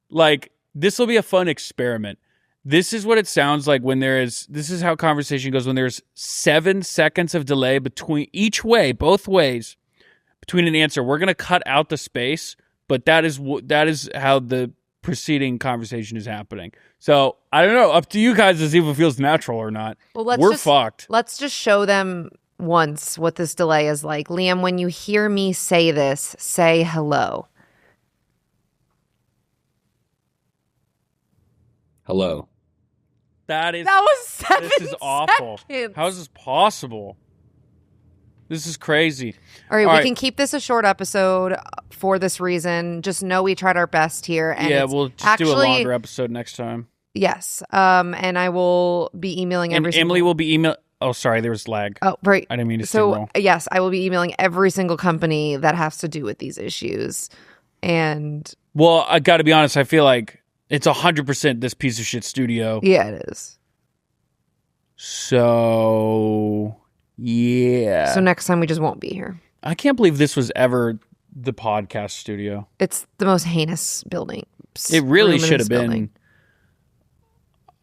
Like this will be a fun experiment. This is what it sounds like when this is how conversation goes when there's 7 seconds of delay between each way, both ways, between an answer. We're going to cut out the space, but that is how the preceding conversation is happening. So, I don't know, up to you guys to see if it feels natural or not. Well, we're fucked. Let's just show them once what this delay is like. Liam, when you hear me say this, say hello. Hello. That was 7 This is awful. seconds. How is this possible? This is crazy. All right, we can keep this a short episode for this reason. Just know we tried our best here. And yeah, we'll just do a longer episode next time. Yes. And I will be emailing and Emily will be email. Oh, sorry, there was lag. Oh, right. I didn't mean to So, yes, I will be emailing every single company that has to do with these issues. And well, I got to be honest. I feel like it's 100% this piece of shit studio. Yeah, it is. So, yeah. So next time we just won't be here. I can't believe this was ever the podcast studio. It's the most heinous building. It really should have been.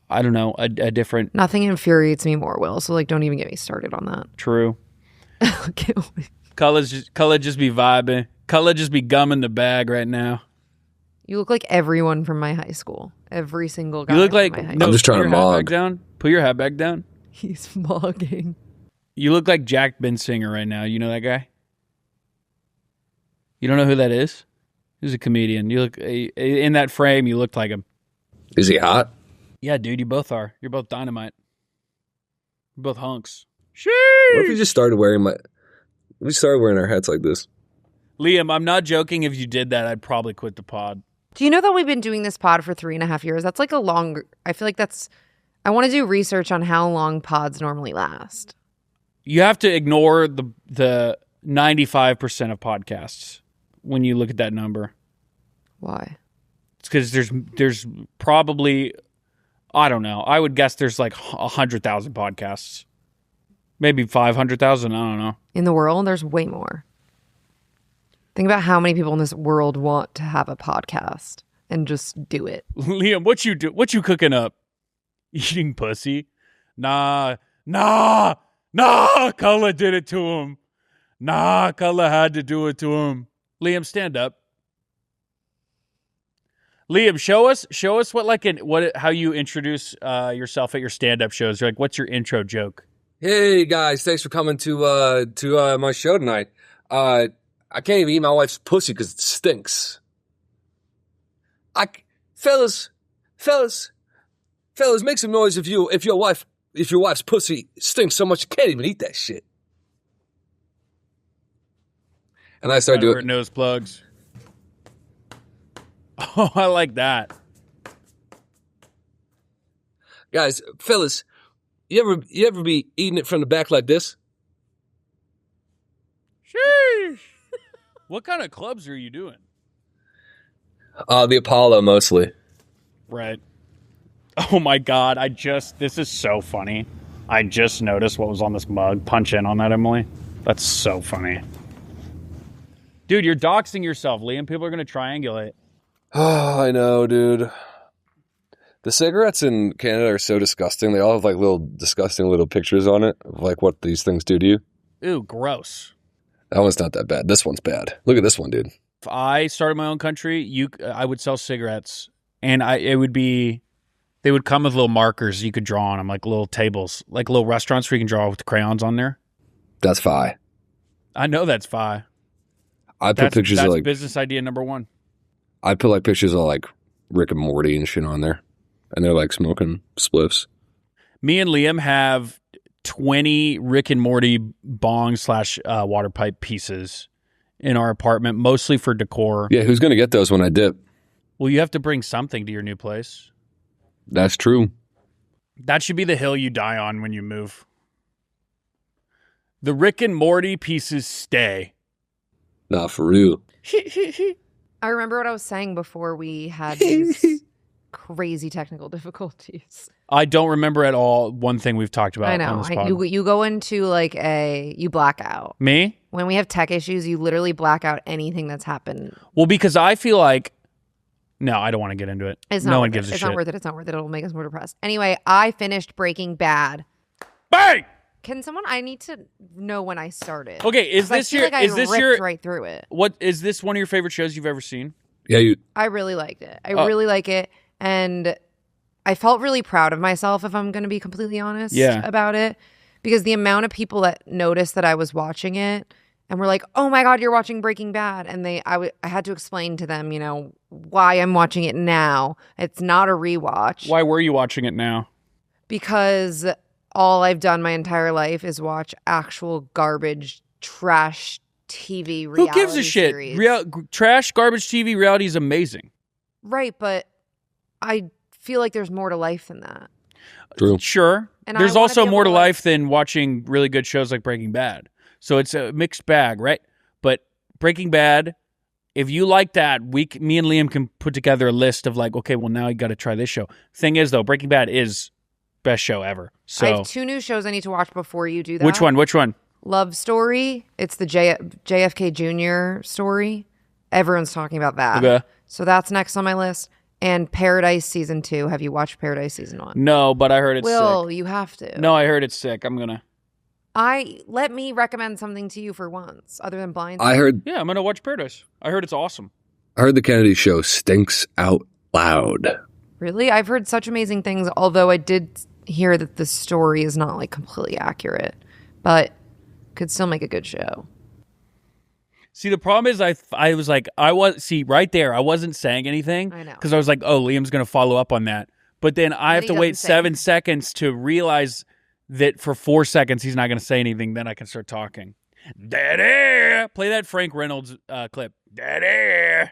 I don't know, a different. Nothing infuriates me more, Will. So don't even get me started on that. True. Color just be vibing. Color just be gumming the bag right now. You look like everyone from my high school. Every single guy. You look like. No, I'm just trying to mog. Put your hat back down. He's mogging. You look like Jack Bensinger right now. You know that guy? You don't know who that is? He's a comedian. You look in that frame. You looked like him. Is he hot? Yeah, dude. You both are. You're both dynamite. You're both hunks. Sheesh. What if we just started wearing our hats like this? Liam, I'm not joking. If you did that, I'd probably quit the pod. Do you know that we've been doing this pod for 3.5 years? That's like a long. I feel like I want to do research on how long pods normally last. You have to ignore the 95% of podcasts when you look at that number. Why? It's because there's probably I don't know. I would guess there's like 100,000 podcasts. Maybe 500,000. I don't know. In the world, there's way more. Think about how many people in this world want to have a podcast and just do it. Liam, what you do? What you cooking up? Eating pussy? Nah. Cullen did it to him. Nah, Cullen had to do it to him. Liam, stand up. Liam, show us how you introduce yourself at your stand-up shows. You're like, what's your intro joke? Hey guys, thanks for coming to my show tonight. I can't even eat my wife's pussy because it stinks. Fellas, make some noise if your wife's pussy stinks so much you can't even eat that shit. And I started doing nose plugs. Oh, I like that. Guys, fellas, you ever be eating it from the back like this? Sheesh. What kind of clubs are you doing? The Apollo mostly. Right. Oh my God, this is so funny. I just noticed what was on this mug. Punch in on that, Emily. That's so funny. Dude, you're doxing yourself, Liam. People are going to triangulate. Oh, I know, dude. The cigarettes in Canada are so disgusting. They all have like disgusting little pictures on it of like what these things do to you. Ooh, gross. That one's not that bad. This one's bad. Look at this one, dude. If I started my own country, I would sell cigarettes, and they would come with little markers you could draw on them, like little tables, like little restaurants where you can draw with the crayons on there. That's fi. I know that's fi. I put pictures of like business idea number one. I put like pictures of like Rick and Morty and shit on there, and they're like smoking spliffs. Me and Liam have 20 Rick and Morty bong / water pipe pieces in our apartment, mostly for decor. Yeah, who's gonna get those when I dip? Well, you have to bring something to your new place. That's true. That should be the hill you die on when you move. The Rick and Morty pieces stay. Nah, for real. I remember what I was saying before we had these crazy technical difficulties. I don't remember at all one thing we've talked about. I know. On this pod. You go into like you black out. Me? When we have tech issues, you literally black out anything that's happened. Well, because I feel like, no, I don't want to get into it. No one gives a shit. It's not worth it. It's not worth it. It'll make us more depressed. Anyway, I finished Breaking Bad. Bang! I need to know when I started. Okay, is this your right through it? What is this one of your favorite shows you've ever seen? Yeah, I really liked it. I really like it, and I felt really proud of myself, if I'm going to be completely honest about it, because the amount of people that noticed that I was watching it and were like, "Oh my God, you're watching Breaking Bad," and I had to explain to them, why I'm watching it now. It's not a rewatch. Why were you watching it now? Because all I've done my entire life is watch actual garbage, trash TV reality. Who gives a shit? Trash, garbage TV reality is amazing. Right, but I feel like there's more to life than that. True. Sure. And there's also more to life than watching really good shows like Breaking Bad. So it's a mixed bag, right? But Breaking Bad, if you like that, me and Liam can put together a list of like, okay, well, now you got to try this show. Thing is, though, Breaking Bad is best show ever. So I have 2 new shows I need to watch before you do that. Which one? Love Story. It's the JFK Jr. story. Everyone's talking about that. Okay. So that's next on my list. And Paradise Season 2. Have you watched Paradise Season 1? No, but I heard it's sick. You have to. No, I heard it's sick. I'm going to. Let me recommend something to you for once, other than Blind. Yeah, I'm going to watch Paradise. I heard it's awesome. I heard the Kennedy show stinks out loud. Really? I've heard such amazing things, although I did hear that the story is not like completely accurate, but could still make a good show. See, the problem is I was like, right there, I wasn't saying anything. I know. Because I was like, oh, Liam's going to follow up on that. But then I have to wait 7 seconds to realize that for 4 seconds he's not going to say anything. Then I can start talking. Daddy! Play that Frank Reynolds clip. Daddy!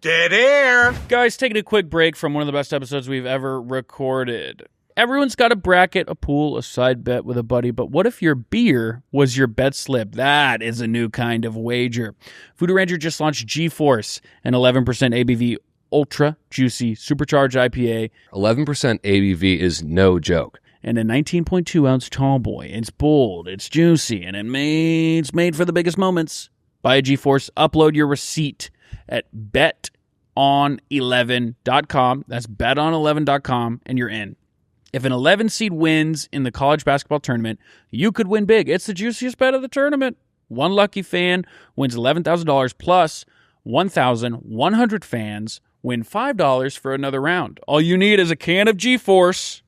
Dead air. Guys, taking a quick break from one of the best episodes we've ever recorded. Everyone's got a bracket, a pool, a side bet with a buddy, but what if your beer was your bet slip? That is a new kind of wager. Voodoo Ranger just launched G-Force, an 11% ABV ultra juicy supercharged IPA 11% ABV is no joke. and a 19.2 ounce tall boy. It's bold, it's juicy, and it's made for the biggest moments. Buy a GeForce, upload your receipt at beton11.com. That's beton11.com, and you're in. If an 11 seed wins in the college basketball tournament, you could win big. It's the juiciest bet of the tournament. One lucky fan wins $11,000 plus 1,100 fans win $5 for another round. All you need is a can of GeForce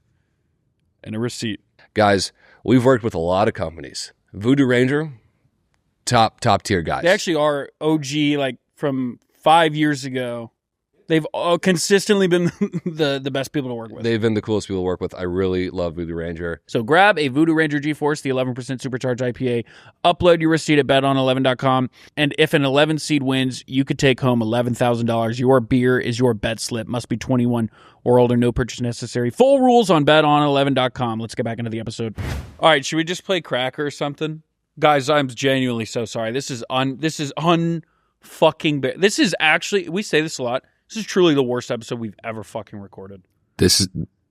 and a receipt. Guys, we've worked with a lot of companies. Voodoo Ranger, top tier guys. They actually are OG, like from 5 years ago. They've consistently been the best people to work with. They've been the coolest people to work with. I really love Voodoo Ranger. So grab a Voodoo Ranger GeForce, the 11% supercharged IPA, upload your receipt at beton11.com, and if an 11 seed wins, you could take home $11,000. Your beer is your bet slip. Must be 21 or older, no purchase necessary. Full rules on beton11.com. Let's get back into the episode. All right, should we just play Cracker or something? Guys, I'm genuinely so sorry. This is unfucking bad. This is actually, we say this a lot, this is truly the worst episode we've ever fucking recorded. This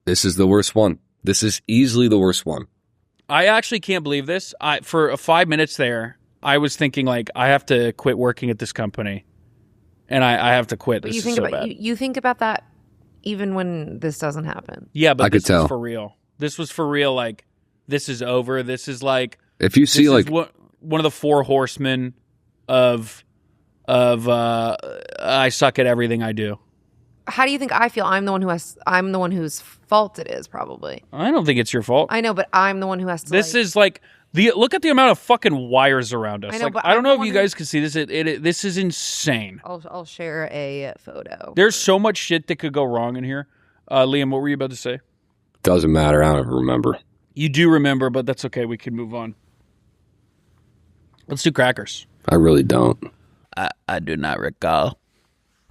is the worst one. This is easily the worst one. I actually can't believe this. For 5 minutes there, I was thinking like I have to quit working at this company, and I have to quit. This is so bad. You think about that even when this doesn't happen. Yeah, but I could this tell. was for real. This was for real. Like this is over. This is like If you see like one of the four horsemen of I suck at everything I do. How do you think I feel? I'm the one whose fault it is, probably. I don't think it's your fault. I know, but I'm the one who has to. This is like look at the amount of fucking wires around us. I know, like but I don't I'm know the if you one guys can see this. This is insane. I'll share a photo. There's so much shit that could go wrong in here. Liam, what were you about to say? doesn't matter. I don't ever remember. You do remember, but that's okay. We can move on. Let's do crackers. I really don't. I do not recall.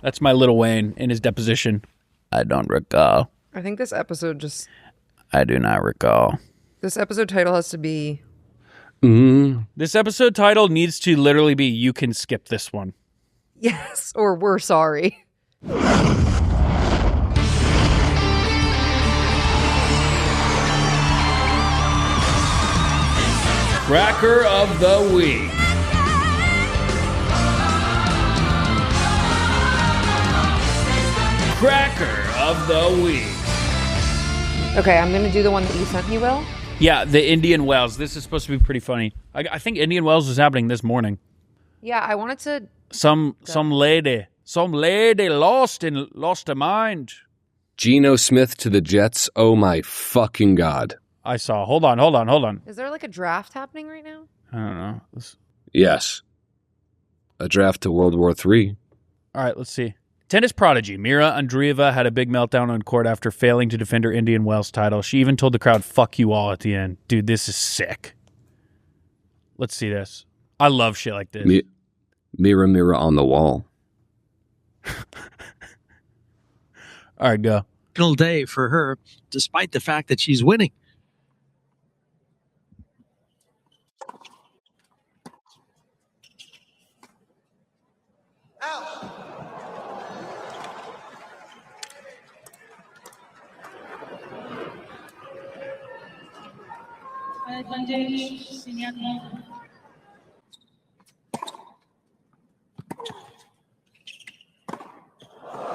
That's my Lil Wayne in his deposition. I don't recall. I think this episode I do not recall. this episode title has to be This episode title needs to literally be "You Can Skip This One." yes or we're sorry. Cracker of the Week. Cracker of the Week. Okay, I'm gonna do the one that you sent me, Will. Yeah, the Indian Wells. This is supposed to be pretty funny. I think Indian Wells was happening this morning. Yeah, I wanted to. Some lady lost her mind. Geno Smith to the Jets. Oh my fucking God. I saw. Hold on. Is there like a draft happening right now? I don't know. Yes. A draft to World War III. All right, let's see. Tennis prodigy Mira Andreeva had a big meltdown on court after failing to defend her Indian Wells title. She even told the crowd, "Fuck you all" at the end. Dude, this is sick. Let's see this. I love shit like this. Mirror, mirror on the wall. All right, go. Day for her, despite the fact that she's winning.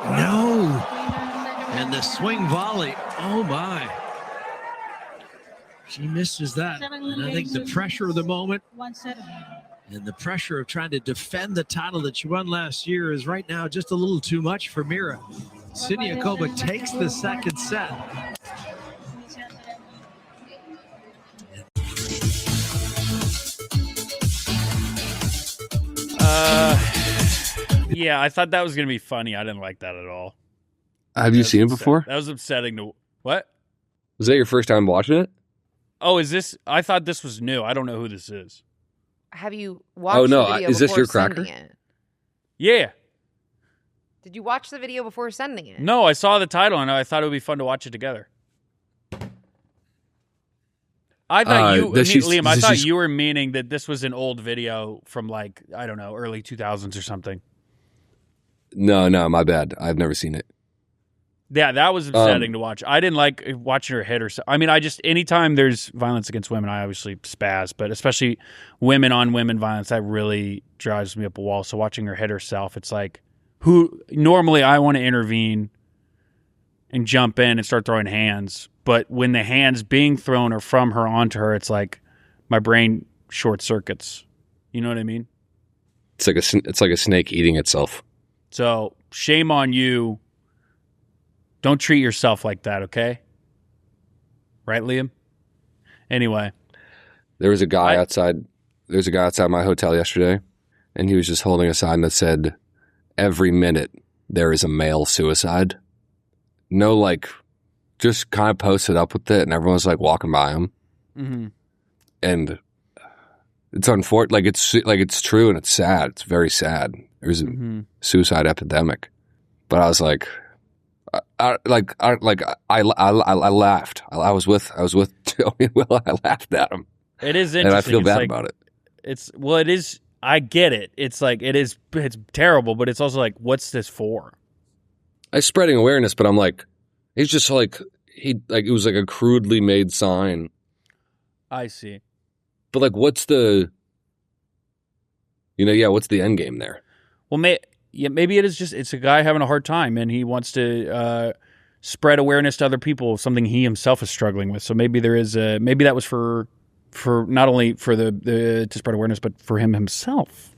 No. And the swing volley. Oh, my. She misses that. And I think the pressure of the moment and the pressure of trying to defend the title that she won last year is right now just a little too much for Mira. Siniakova takes the second set. Yeah, I thought that was going to be funny. I didn't like that at all. Have you seen it before? That was upsetting to... What? Was that your first time watching it? Oh, is this... I thought this was new. I don't know who this is. Have you watched Oh, no, the video is this before your cracker? sending it? Yeah. Did you watch the video before sending it? No, I saw the title and I thought it would be fun to watch it together. I thought Liam, I thought you were meaning that this was an old video from like, I don't know, early 2000s or something. No, my bad. I've never seen it. Yeah, that was upsetting to watch. I didn't like watching her hit herself. I mean, anytime there's violence against women, I obviously spaz, but especially women on women violence, that really drives me up a wall. So watching her hit herself, it's like, normally I want to intervene and jump in and start throwing hands. But when the hands being thrown are from her onto her, it's like my brain short circuits. You know what I mean? It's like a snake eating itself. So shame on you. Don't treat yourself like that, okay? Right, Liam? Anyway. There's a guy outside my hotel yesterday, and he was just holding a sign that said, "Every minute there is a male suicide." No, like, just kind of posted up with it, and everyone's like walking by him. Mm-hmm. And it's unfortunate. Like it's true, and it's sad. It's very sad. There's a suicide epidemic. But I was like, I laughed. I was with Joey and Will. I laughed at him. It is interesting. And I feel bad about it. It is. I get it. It's like it's terrible, but it's also like, what's this for? I'm spreading awareness, but I'm like, it's just like it was like a crudely made sign. I see. But like, what's the end game there? Well, maybe it's a guy having a hard time, and he wants to spread awareness to other people of something he himself is struggling with. So maybe maybe that was for not only for the to spread awareness, but for him himself.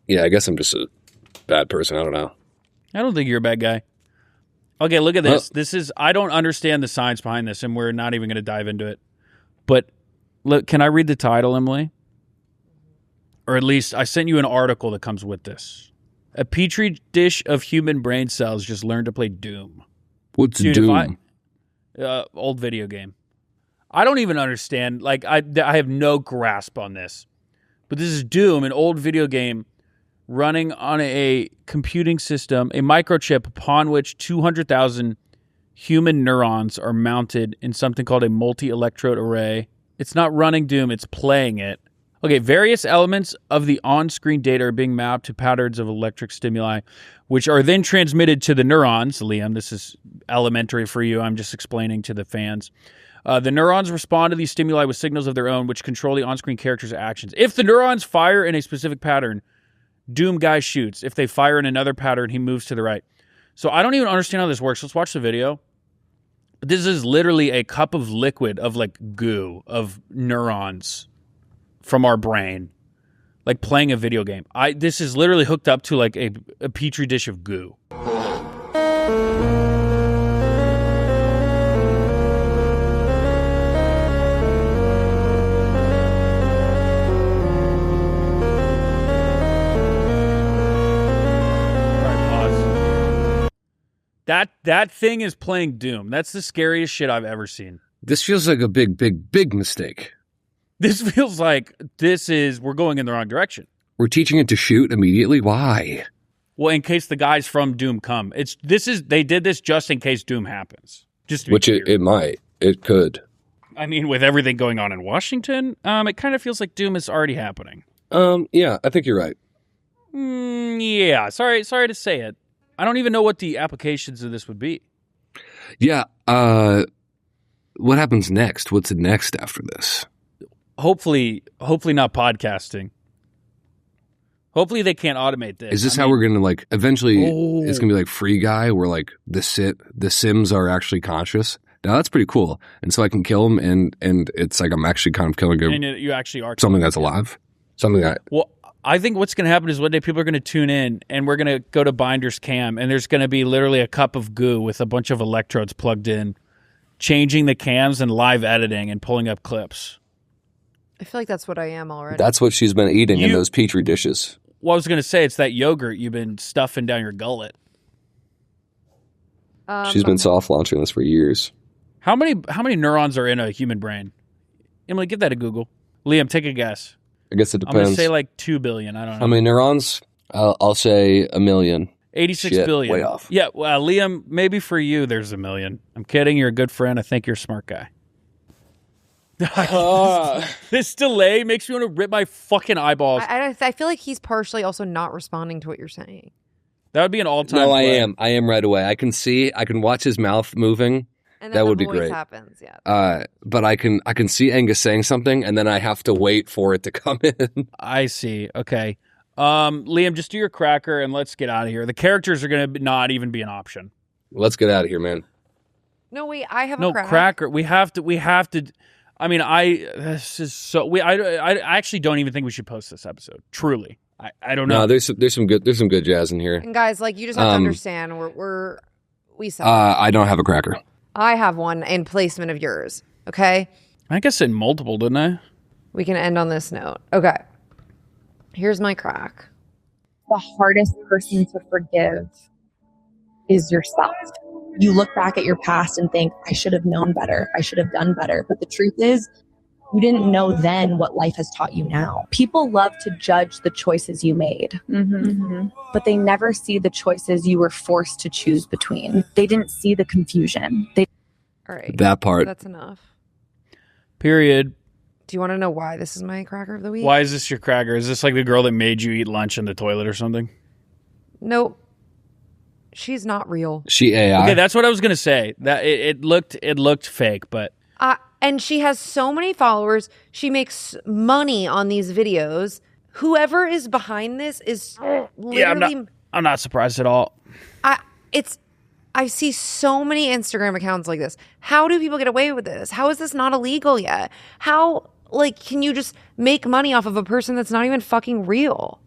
Yeah, I guess I'm just a bad person. I don't know. I don't think you're a bad guy. Okay, look at this. I don't understand the science behind this, and we're not even going to dive into it. But look, can I read the title, Emily? Or at least I sent you an article that comes with this. A petri dish of human brain cells just learned to play Doom. What's Doom? Old video game. I don't even understand. Like, I have no grasp on this. But this is Doom, an old video game running on a computing system, a microchip upon which 200,000 human neurons are mounted in something called a multi-electrode array. It's not running Doom, it's playing it. Okay, various elements of the on-screen data are being mapped to patterns of electric stimuli, which are then transmitted to the neurons. Liam, this is elementary for you. I'm just explaining to the fans. The neurons respond to these stimuli with signals of their own, which control the on-screen character's actions. If the neurons fire in a specific pattern, Doom guy shoots. If they fire in another pattern, he moves to the right. So I don't even understand how this works. Let's watch the video. But this is literally a cup of liquid of like goo of neurons from our brain, like playing a video game. This is literally hooked up to like a petri dish of goo. That thing is playing Doom. That's the scariest shit I've ever seen. This feels like a big mistake. This feels like we're going in the wrong direction. We're teaching it to shoot immediately? Why? Well, in case the guys from Doom come. They did this just in case Doom happens. Which it might. It could. I mean, with everything going on in Washington, it kind of feels like Doom is already happening. Yeah, I think you're right. Yeah, sorry to say it. I don't even know what the applications of this would be. Yeah. What happens next? What's next after this? Hopefully not podcasting. Hopefully they can't automate this. Is this how we're going to like eventually it's going to be like Free Guy where like the Sims are actually conscious? Now that's pretty cool. And so I can kill them and it's like I'm actually kind of killing you actually are something that's alive. Something that I think what's going to happen is one day people are going to tune in and we're going to go to Binder's Cam and there's going to be literally a cup of goo with a bunch of electrodes plugged in, changing the cams and live editing and pulling up clips. I feel like that's what I am already. That's what she's been eating in those petri dishes. Well, I was going to say it's that yogurt you've been stuffing down your gullet. She's been soft launching this for years. How many neurons are in a human brain? Emily, give that a Google. Liam, take a guess. I guess it depends. I'm going to say like 2 billion. I don't know. How many neurons? I'll say 1 million. 86 billion. Way off. Yeah, well, Liam, maybe for you there's 1 million. I'm kidding. You're a good friend. I think you're a smart guy. This delay makes me want to rip my fucking eyeballs. I feel like he's partially also not responding to what you're saying. That would be an all-time No, play. I am right away. I can watch his mouth moving. And then That the would be voice great. happens, yeah. But I can see Angus saying something, and then I have to wait for it to come in. I see. Okay. Liam, just do your cracker and let's get out of here. The characters are going to not even be an option. Let's get out of here, man. No, wait, I have No, a crack. cracker. We have to. I mean, this is so. I actually don't even think we should post this episode. Truly, I don't know. No, there's some good jazz in here. And guys, like, you just have to understand, we suck. I don't have a cracker. I have one in placement of yours, okay? I guess in multiple, didn't I? We can end on this note. Okay. Here's my crack. The hardest person to forgive is yourself. You look back at your past and think, I should have known better. I should have done better. But the truth is, you didn't know then what life has taught you now. People love to judge the choices you made, but they never see the choices you were forced to choose between. They didn't see the confusion. All right. That part. That's enough. Period. Do you want to know why this is my cracker of the week? Why is this your cracker? Is this like the girl that made you eat lunch in the toilet or something? Nope. She's not real. She AI. Okay, that's what I was gonna say. That it looked fake, but And she has so many followers. She makes money on these videos. Whoever is behind this is literally. I'm not surprised at all. I see so many Instagram accounts like this. How do people get away with this? How is this not illegal yet? How, like, can you just make money off of a person that's not even fucking real?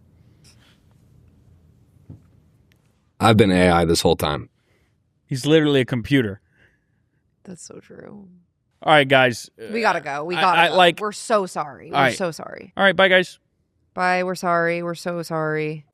I've been AI this whole time. He's literally a computer. That's so true. All right, guys. We gotta go. We gotta go. like. We're so sorry. All We're right. so sorry. All right, bye, guys. Bye. We're sorry. We're so sorry.